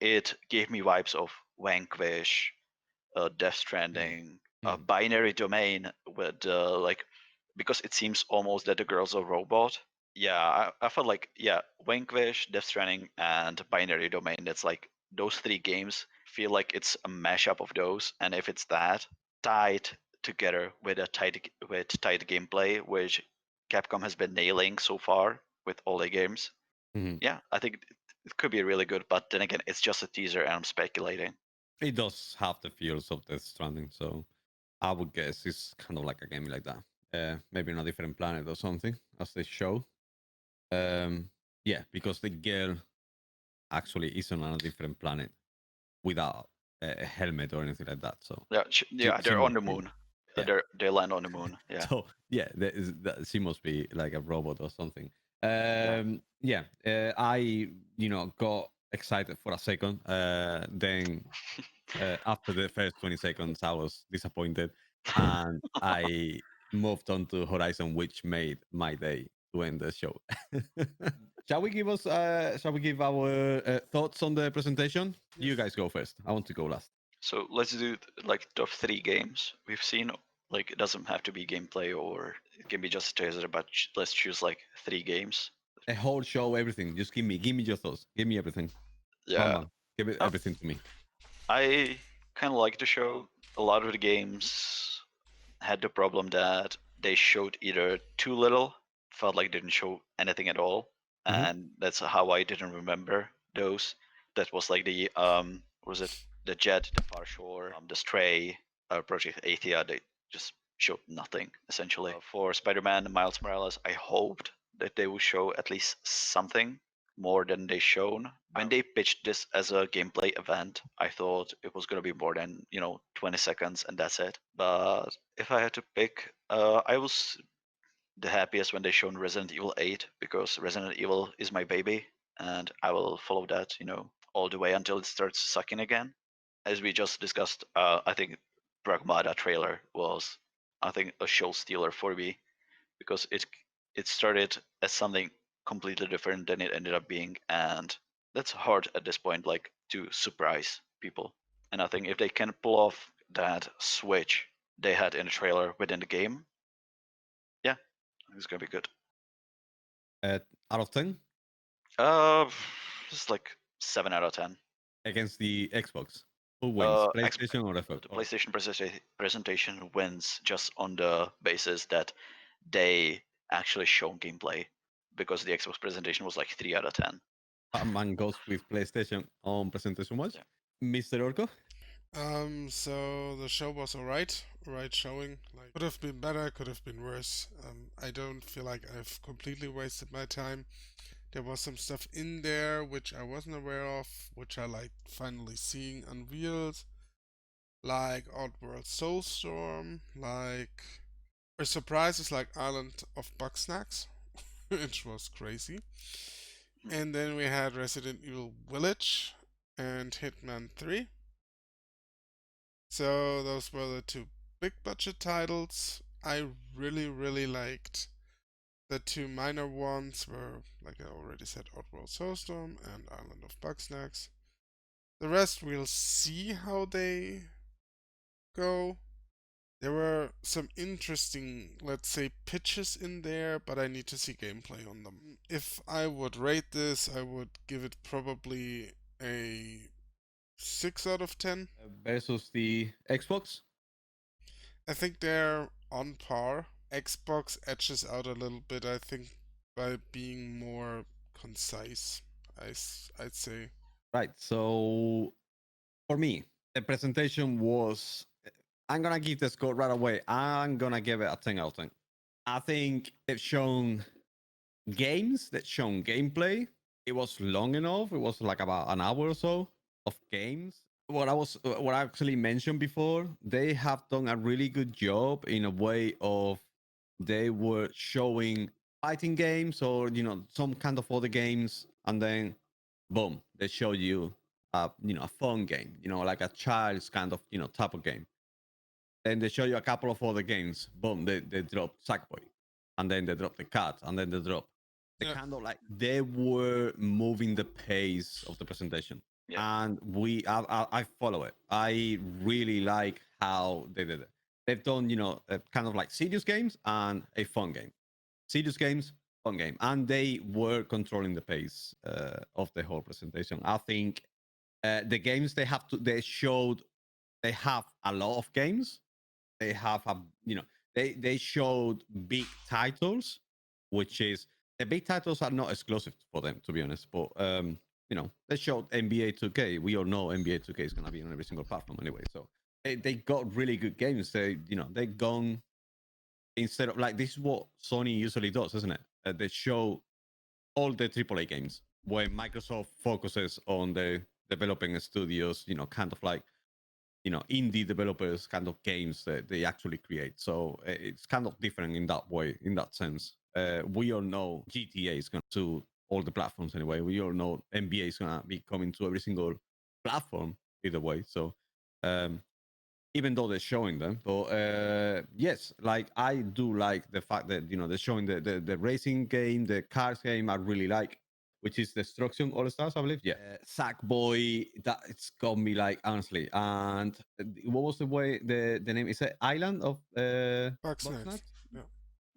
It gave me vibes of Vanquish, Death Stranding, Mhm. Binary Domain, with like, because it seems almost that the girl's a robot. Yeah, I felt like, yeah, Vanquish, Death Stranding, and Binary Domain. That's like those three games feel like it's a mashup of those, and if it's that tied together with tight gameplay, which Capcom has been nailing so far with all their games, Mhm. yeah, I think it could be really good. But then again, it's just a teaser, and I'm speculating. It does have the feels of Death Stranding, so I would guess it's kind of like a game like that. Maybe on a different planet or something, as they show. Um, yeah, because the girl actually is on a different planet without a helmet or anything like that. So Yeah, she they're on must the be, moon. yeah. They land on the moon. Yeah, So yeah, she must be like a robot or something. yeah. Yeah, I got excited for a second. Then after the first 20 seconds, I was disappointed, and I moved on to Horizon, which made my day to end the show. Shall we give our thoughts on the presentation? You guys go first. I want to go last. So let's do like top three games we've seen. Like it doesn't have to be gameplay, or it can be just a teaser. But let's choose like three games. A whole show, everything. Just give me your thoughts. Give me everything. Yeah, Mama, give it uh, everything to me. I kind of like the show. A lot of the games had the problem that they showed either too little, felt like they didn't show anything at all, Mhm. and that's how I didn't remember those. That was like the what was it, the Jet, the Far Shore, the Stray, Project Athia. They just showed nothing essentially. For Spider-Man Miles Morales, I hoped that they would show at least something more than they shown. When they pitched this as a gameplay event, I thought it was going to be more than 20 seconds and that's it. But if I had to pick, I was the happiest when they shown Resident Evil 8 because Resident Evil is my baby, and I will follow that all the way until it starts sucking again. As we just discussed, I think Pragmata trailer was, I think, a show stealer for me because it started as something completely different than it ended up being, and that's hard at this point, like to surprise people. And I think if they can pull off that switch they had in the trailer within the game, yeah, it's gonna be good. Out of 10 Uh, it's like 7 out of 10. against the Xbox. Who wins, Xbox, PlayStation or Xbox? the Oh, PlayStation presentation wins just on the basis that they actually show gameplay, because the Xbox presentation was like 3 out of 10. Batman goes with PlayStation on presentation was. Yeah. Mr. Orco? So the show was alright showing. Like, could have been better, could have been worse. I don't feel like I've completely wasted my time. There was some stuff in there which I wasn't aware of, which I like finally seeing unveiled, like Outworld Soulstorm, like a surprise is like Island of Bugsnax, which was crazy. And then we had Resident Evil Village and Hitman 3. So those were the two big budget titles. I really liked the two minor ones were, like I already said, Outworld Soulstorm and Island of Bugsnax. The rest we'll see how they go. There were some interesting, let's say, pitches in there, but I need to see gameplay on them. If I would rate this, I would give it probably a 6 out of 10. Versus the Xbox? I think they're on par. Xbox edges out a little bit, I think, by being more concise, I'd say. Right. So for me, the presentation was. I'm gonna give the score right away. I'm gonna give it a 10 out of 10. I think they've shown games, they've shown gameplay, it was long enough. It was like about an hour or so of games. What I actually mentioned before, they have done a really good job in a way of they were showing fighting games or some kind of other games, and then boom, they show you a fun game, like a child's kind of type of game. Then they show you a couple of other games. Boom, they drop Sackboy, and then they drop the cat, and then they drop. They Yeah. kind of like they were moving the pace of the presentation, Yeah. and I follow it. I really like how they did it. They've done kind of like serious games and a fun game. Serious games, fun game, and they were controlling the pace of the whole presentation. I think the games they showed they have a lot of games. They have they showed big titles, which is the big titles are not exclusive for them, to be honest. But they showed NBA 2K. We all know NBA 2K is gonna be on every single platform anyway. So they got really good games. They gone instead of like this is what Sony usually does, isn't it? They show all the AAA games where Microsoft focuses on the developing studios, kind of like indie developers kind of games that they actually create. So it's kind of different in that way, in that sense. We all know GTA is going to all the platforms anyway. We all know NBA is going to be coming to every single platform either way. So um, even though they're showing them, but yes, like I do like the fact that they're showing the racing game, the cars game. I really like, which is Destruction All Stars, I believe. Yeah, Sackboy. That it's got me like honestly. And what was the way the name? Is it Island of Bugsnax. Bugsnax? Yeah.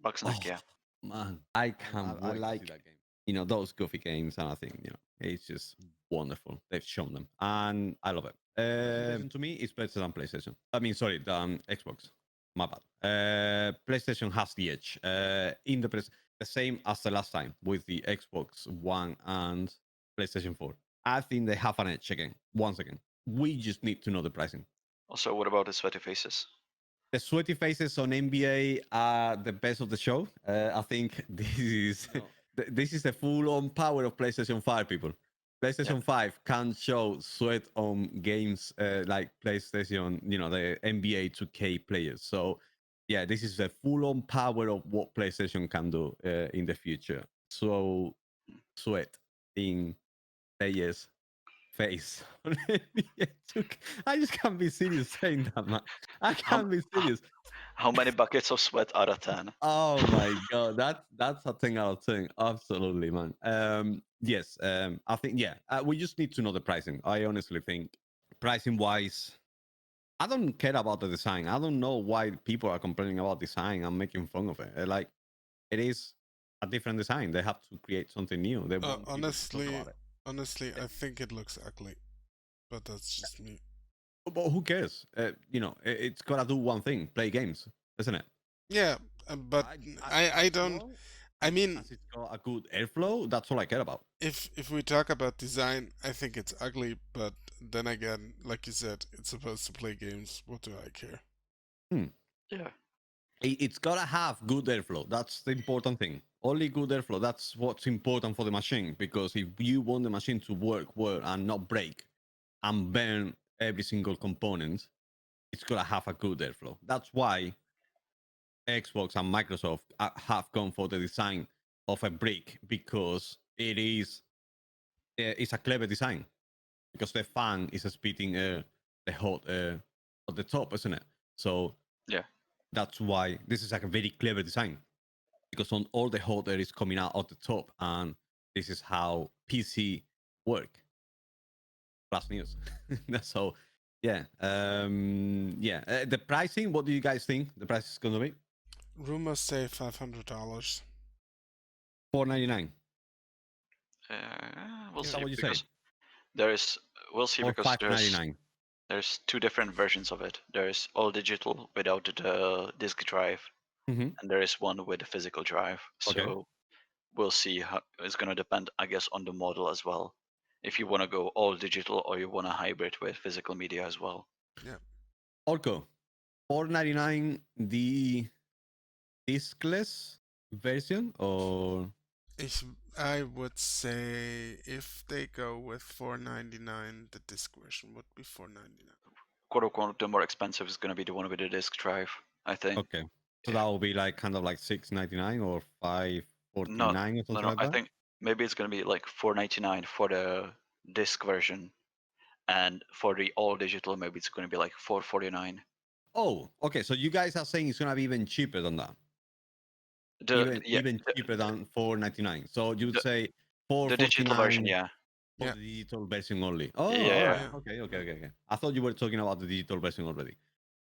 Bugsnax, Oh yeah. man, I can't wait to see that game. Those goofy games, and I think it's just wonderful. They've shown them, and I love it. PlayStation to me is better than PlayStation. I mean, sorry, than Xbox. My bad. PlayStation has the edge. In the same as the last time with the Xbox One and PlayStation 4. I think they have an edge again. Once again, we just need to know the pricing. Also, what about the sweaty faces? The sweaty faces on NBA are the best of the show. I think this is the full-on power of PlayStation 5, people. PlayStation 5 can show sweat on games like PlayStation, the NBA 2K players. So, yeah, this is the full-on power of what PlayStation can do in the future. So, sweat in players' face on NBA 2K. I just can't be serious saying that, man. I How, can't be serious. how many buckets of sweat out of 10? Oh my god, that's a thing out of thing. Absolutely, man. Yes. I think we just need to know the pricing. I honestly think pricing wise, I don't care about the design. I don't know why people are complaining about design and making fun of it. Like it is a different design. They have to create something new. They want people to talk about it. Honestly, I think it looks ugly, but that's just me. But who cares? It's gotta do one thing: play games, isn't it? Yeah, but I don't. Well, I mean, has it got a good airflow? That's all I care about. if we talk about design, I think it's ugly. But then again, like you said, it's supposed to play games. What do I care? Yeah. It's gotta have good airflow. That's the important thing. Only good airflow. That's what's important for the machine. Because if you want the machine to work well and not break and burn every single component, it's gotta have a good airflow. That's why Xbox and Microsoft have gone for the design of a brick because it's a clever design because the fan is spitting the hot air at the top, isn't it? So Yeah. that's why this is like a very clever design because on all the hot air is coming out at the top, and this is how PC work. Plus news. So the pricing. What do you guys think the price is gonna be? Rumors say $500. $499. We'll Is see that what you because say? we'll see Or because $599? there's two different versions of it. There's all digital without the disk drive, Mm-hmm. and there is one with a physical drive. Okay. So we'll see how it's gonna depend, I guess, on the model as well. If you want to go all digital or you want a hybrid with physical media as well. Yeah. Orco, $499 the diskless version or Ich I would say if they go with $4.99, the disc version would be $4.99. Quote unquote, the more expensive is going to be the one with the disk drive, I think. Okay. So Yeah. that will be like kind of like $6.99 or No, $5.49 or something no. like I that. think maybe it's going to be like $4.99 for the disc version, and for the all digital, maybe it's going to be like $4.49. Oh, okay. So you guys are saying it's gonna be even cheaper than that, Yeah, even cheaper than $4.99. So you would the, say the digital version, 4.49 yeah, for Yeah. the digital version only. Oh, yeah, all yeah. right. Yeah. Okay. I thought you were talking about the digital version already.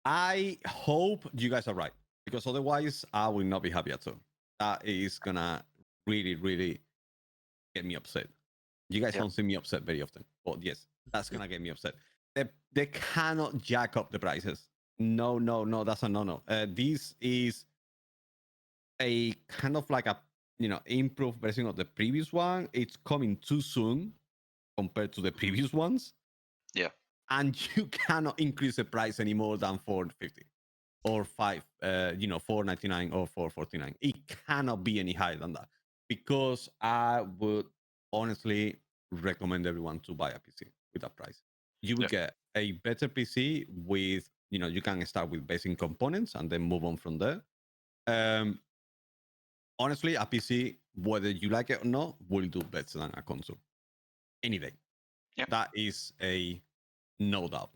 I hope you guys are right, because otherwise I will not be happy at all. That is gonna really, really get me upset. You guys Yeah. don't see me upset very often, but yes, that's gonna get me upset. They cannot jack up the prices. No, that's a no. This is a kind of like a improved version of the previous one. It's coming too soon compared to the previous ones, Yeah. and you cannot increase the price any more than 450 or 499 or 449. It cannot be any higher than that, because I would honestly recommend everyone to buy a PC with that price. You will Yeah. get a better PC with, you can start with basic components and then move on from there. Um, Honestly, a PC, whether you like it or not, will do better than a console any day. Yeah. That is a no doubt.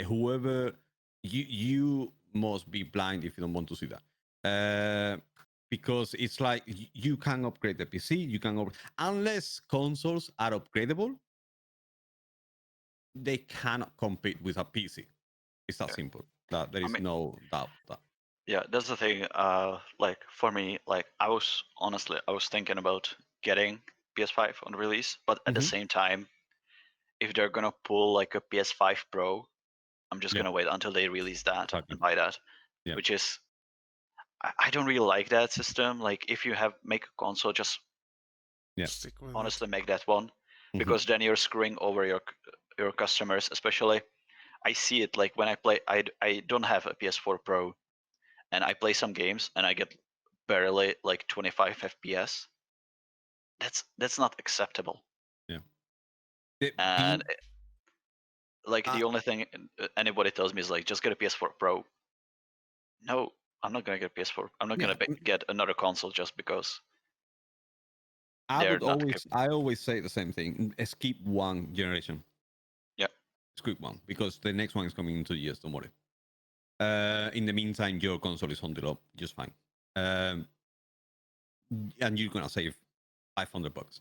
Whoever you must be blind if you don't want to see that. Because it's like you can upgrade the PC, you can unless consoles are upgradable, they cannot compete with a PC. It's that Yeah. simple. That there I is mean, no doubt that. yeah, that's the thing. Like for me, like I was thinking about getting PS5 on release, but at the Mhm. same time, if they're gonna pull like a PS5 Pro, I'm just Yeah, gonna wait until they release that exactly. and buy that. Yeah. Which is, I don't really like that system. Like if you make a console, just Yeah. Stick with it. honestly make that one, Mhm. because then you're screwing over your customers. Especially, I see it like when I play. I don't have a PS4 Pro, and I play some games and I get barely like 25 FPS. That's not acceptable. Yeah. The, And the, like uh, the only thing anybody tells me is like just get a PS4 Pro. No, I'm not gonna get a PS4. I'm not yeah. gonna get another console just because they're not capable. I always say the same thing. Skip one generation. Yeah, Skip one, because the next one is coming in 2 years. Don't worry. In the meantime, your console is on the low, just fine. Um, and you're gonna save $500.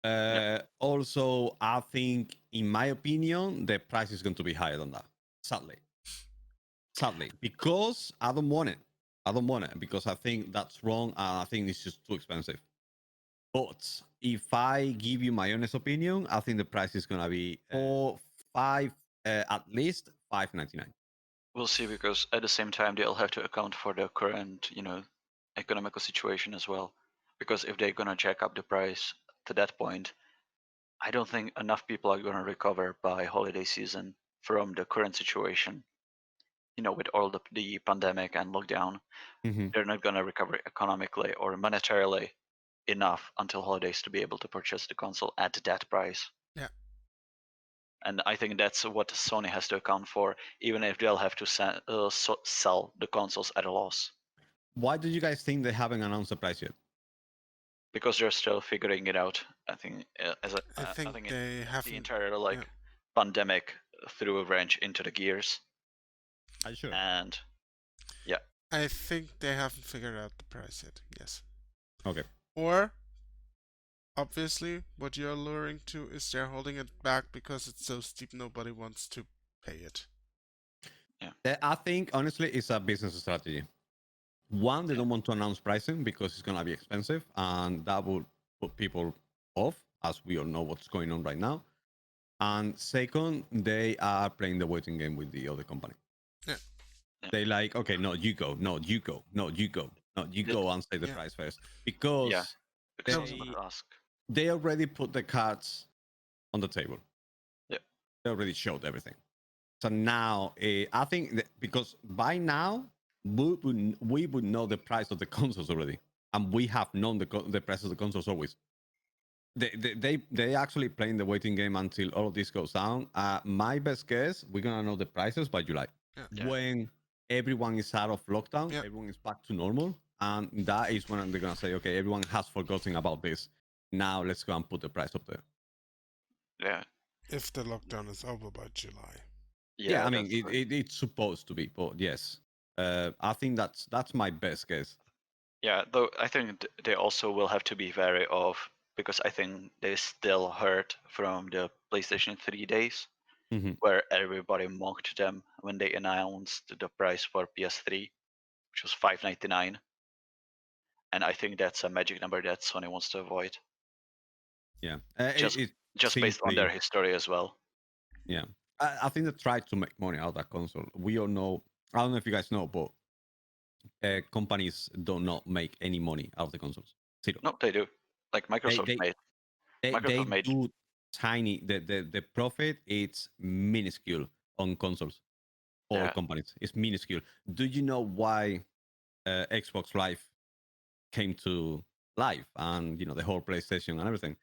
yeah, Also, I think, in my opinion, the price is going to be higher than that. Sadly, because I don't want it. I don't want it because I think that's wrong, and I think it's just too expensive. But if I give you my honest opinion, I think the price is gonna be at least $5.99. we'll see, because at the same time they'll have to account for the current, economical situation as well. Because if they're gonna jack up the price to that point, I don't think enough people are gonna recover by holiday season from the current situation. With all the pandemic and lockdown, Mm-hmm. they're not gonna recover economically or monetarily enough until holidays to be able to purchase the console at that price. Yeah. And I think that's what Sony has to account for, even if they'll have to sell the consoles at a loss, Why do you guys think they haven't announced the price yet? because they're still figuring it out. I think I I think think they the haven't. entire Yeah. pandemic threw a wrench into the gears, Are you sure? and yeah, I think they haven't figured out the price yet. Yes. Okay. Or obviously, what you're alluring to is they're holding it back because it's so steep nobody wants to pay it. I think honestly it's a business strategy. One, they yeah, don't want to announce pricing because it's gonna be expensive, and that will put people off, as we all know what's going on right now. And second, they are playing the waiting game with the other company. Yeah. yeah, They like, okay, no, you go, no, you go, no, you go, no, you The- go and say the Yeah. price first, yeah. because Because I was about they to ask. they already put the cards on the table. Yeah, They already showed everything. So now, I think that because by now we would know the price of the consoles already, and we have known the price of the consoles always. they actually playing the waiting game until all of this goes down. My best guess, we're gonna know the prices by July, Yeah. Yeah. when everyone is out of lockdown, Yeah. everyone is back to normal, and that is when they're gonna say, okay, everyone has forgotten about this. Now let's go and put the price up there. Yeah. If the lockdown is over by July. Yeah, Yeah. I mean That's right. it's supposed to be, but yes, I think that's my best guess. Yeah, though I think they also will have to be wary of, because I think they still hurt from the PlayStation 3 days Hmm. where everybody mocked them when they announced the price for PS3, which was 599, and I think that's a magic number that Sony wants to avoid, Yeah, just it just based on their simply, history as well. yeah. I think they tried to make money out of that console. We all know. I don't know if you guys know, but companies do not make any money out of the consoles. Zero. No, they do. Like They Microsoft they made. they Microsoft made. do tiny. The profit it's minuscule on consoles or Yeah. companies. It's minuscule. Do you know why Xbox Live came to life and the whole PlayStation and everything?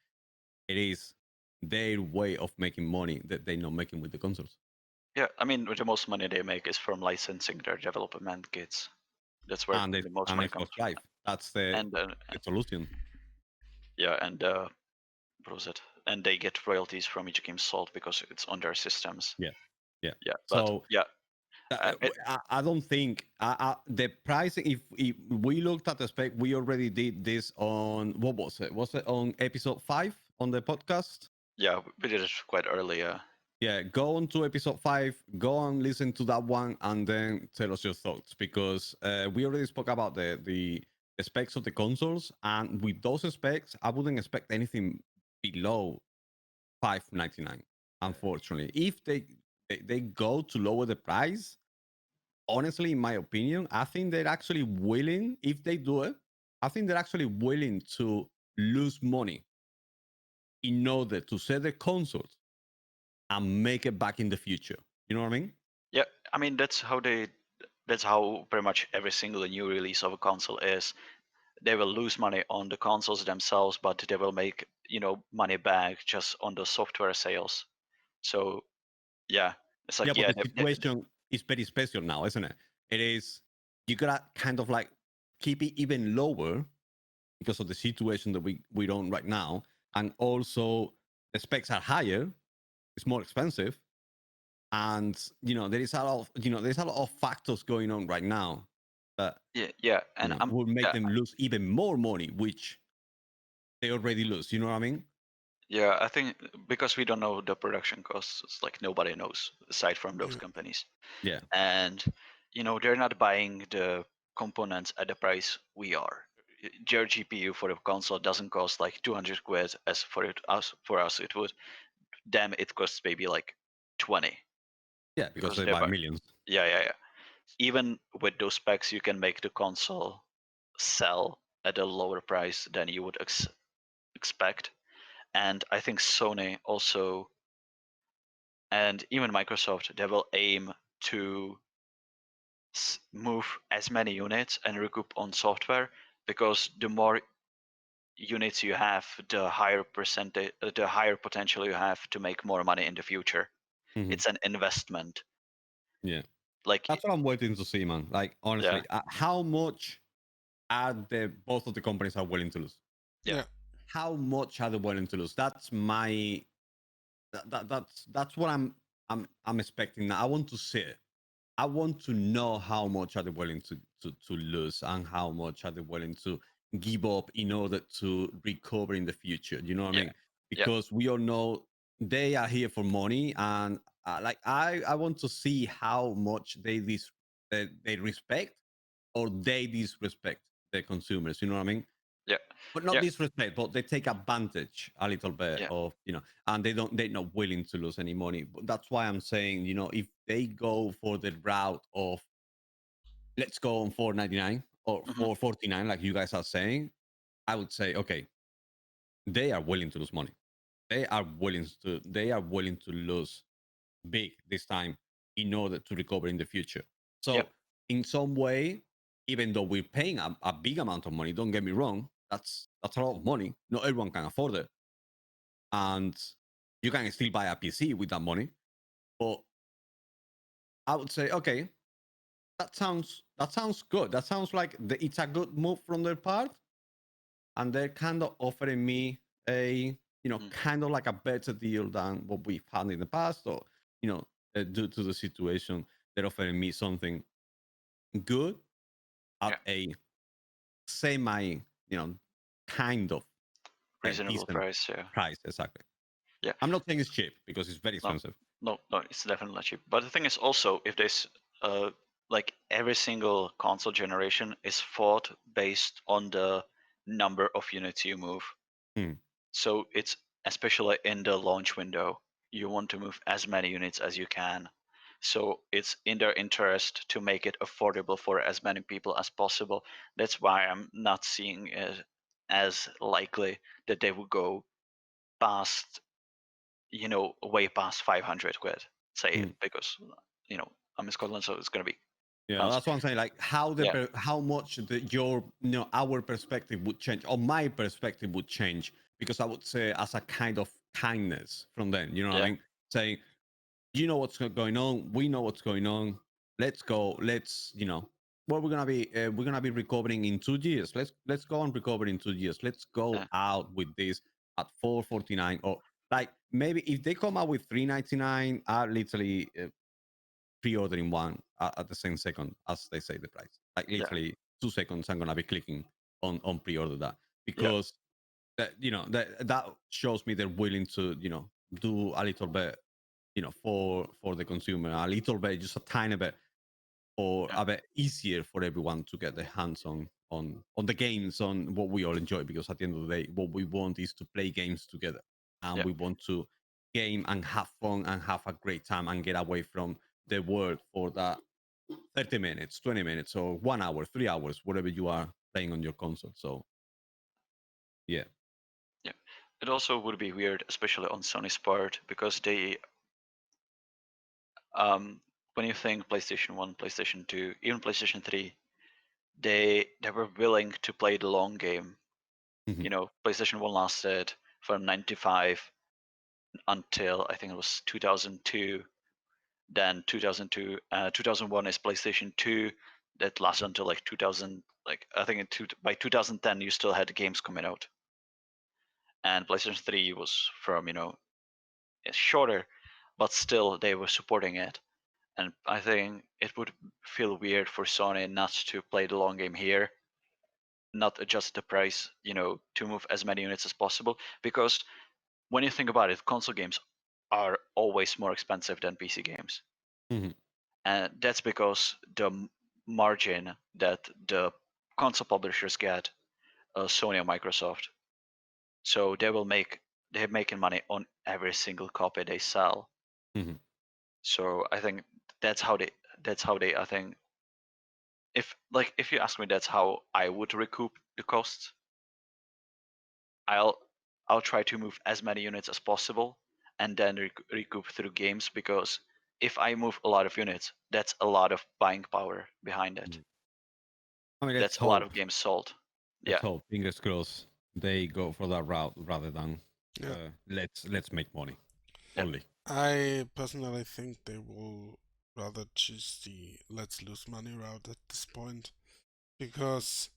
It is their way of making money that they're not making with the consoles. Yeah, I mean, the most money they make is from licensing their development kits. That's where And the most and money Xbox comes from. Live. That's the And the solution. yeah, and what was it? And they get royalties from each game sold because it's on their systems. Yeah, yeah. Yeah, but So yeah, I don't think the pricing. If we looked at the spec, we already did this on what was it? Was it on episode 5 on the podcast? yeah, we did it quite early. Yeah, go on to episode 5, go and listen to that one, and then tell us your thoughts because we already spoke about the specs of the consoles, and with those specs, I wouldn't expect anything below 599. Unfortunately, if they go to lower the price, honestly, in my opinion, I think they're actually willing. If they do it, I think they're actually willing to lose money in order to sell the consoles and make it back in the future. You know what I mean? Yeah, I mean that's how pretty much every single new release of a console is. They will lose money on the consoles themselves, but they will make money back just on the software sales. So yeah, it's Yeah, like but yeah, the situation is very special now, isn't it? It is, you gotta kind of like keep it even lower because of the situation that we're on right now, and also the specs are higher, it's more expensive, and there is a lot of there's a lot of factors going on right now that yeah, and I'm will make yeah, them lose even more money, which they already lose. You know what I mean? yeah, I think because we don't know the production costs, it's like nobody knows aside from those Yeah. companies. Yeah. And they're not buying the components at the price we are. Your GPU for the console doesn't cost like 200 quid as for us it would. Them it costs maybe like 20 Yeah, because because they they're buy millions. yeah. Even with those specs, you can make the console sell at a lower price than you would expect. And I think Sony also, and even Microsoft, they will aim to move as many units and recoup on software, because the more units you have, the higher percentage, the higher potential you have to make more money in the future. Hmm. It's an investment. Yeah, Like that's what I'm waiting to see, man. Like yeah, honestly, how much are the both of the companies are willing to lose? yeah, Yeah. How much are they willing to lose? That's my that's what I'm expecting now. I want to see it. I want to know how much are they willing to lose and how much are they willing to give up in order to recover in the future. You know what I yeah, mean? yeah. Because we all know they are here for money, and like I want to see how much they respect or they disrespect the consumers. You know what I mean? Yeah, But not yeah, disrespect, but they take advantage a little bit yeah. of and they're not willing to lose any money. But that's why I'm saying, if they go for the route of let's go on 499 or Hmm. 449, like you guys are saying, I would say, okay, they are willing to lose money. They are willing to lose big this time in order to recover in the future. Yeah, So in some way, even though we're paying a big amount of money, don't get me wrong, that's a lot of money. Not everyone can afford it. and you can still buy a PC with that money. But I would say, okay, that sounds good. That sounds like it's a good move from their part, and they're kind of offering me a kind of like a better deal than what we've had in the past, or due to the situation, they're offering me something good at a semi, kind of a Reasonable decent price, yeah. price. Exactly. Yeah. I'm not saying it's cheap because it's very expensive. No, it's definitely not cheap. But the thing is also, if there's like every single console generation is fought based on the number of units you move. Hmm. So it's especially in the launch window, you want to move as many units as you can. So it's in their interest to make it affordable for as many people as possible. That's why I'm not seeing it as likely that they would go past, way past 500 quid, say, Hmm. because, I'm in Scotland, so it's going to be Yeah, pounds. that's what I'm saying. Like Yeah. how much our perspective would change, or my perspective would change, because I would say as a kind of kindness from them. You know what I Yeah. mean? Saying, you know what's going on, we know what's going on. Let's go. Let's what we're gonna be recovering in 2 years. Let's go and recover in 2 years. Let's go Yeah. out with this at 449, or like maybe if they come out with 399, I literally pre-ordering one at the same second as they say the price. Like Yeah. literally 2 seconds, I'm gonna be clicking on pre-order that, Yeah. because that shows me they're willing to do a little bit for the consumer, a little bit, just a tiny bit, or Yeah. a bit easier for everyone to get their hands on the games, on what we all enjoy. Because at the end of the day, what we want is to play games together, and Yeah. we want to game and have fun and have a great time and get away from the world for that 30 minutes, 20 minutes, or 1 hour, 3 hours, whatever you are playing on your console. So yeah. Yeah. It also would be weird, especially on Sony's part, because they, when you think PlayStation 1, PlayStation 2, even PlayStation 3, they were willing to play the long game. Mhm. PlayStation 1 lasted from 95 until I think it was 2002. Then 2001 is PlayStation 2, that lasted until like 2000. Like I think by 2010 you still had games coming out, and PlayStation 3 was from it's shorter, but still they were supporting it. And I think it would feel weird for Sony not to play the long game here, not adjust the price, to move as many units as possible. Because when you think about it, console games are always more expensive than PC games. Mhm. And that's because the margin that the console publishers get, Sony and Microsoft, so they're making money on every single copy they sell. Mhm. So I think that's how they I think, if you ask me, that's how I would recoup the costs. I'll I'll try to move as many units as possible, and then recoup through games, because if I move a lot of units, that's a lot of buying power behind it. Mhm. I mean, let's That's a lot hope. of games sold. Let's Yeah. hope. Fingers crossed they go for that route rather than Yeah. let's make money Yeah. only. I personally think they will rather choose the let's lose money route at this point. Because,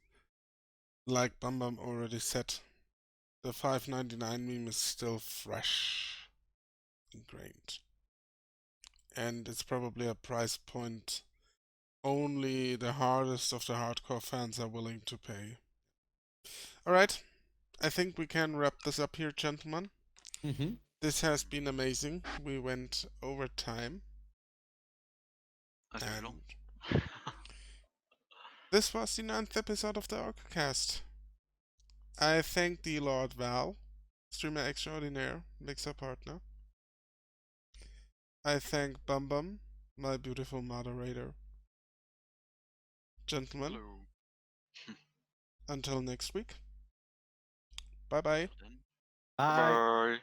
like Bam Bam already said, the 5.99 meme is still fresh, ingrained. And it's probably a price point only the hardest of the hardcore fans are willing to pay. Alright, I think we can wrap this up here, gentlemen. Mm-hmm. This has been amazing. We went over time. As usual. And this was the 9th episode of the Orcocast. I thank the Lord Val, streamer extraordinaire, mixer partner. I thank Bum Bum, my beautiful moderator. Gentlemen, Hello. until next week. Bye bye. Till then. Bye. Bye.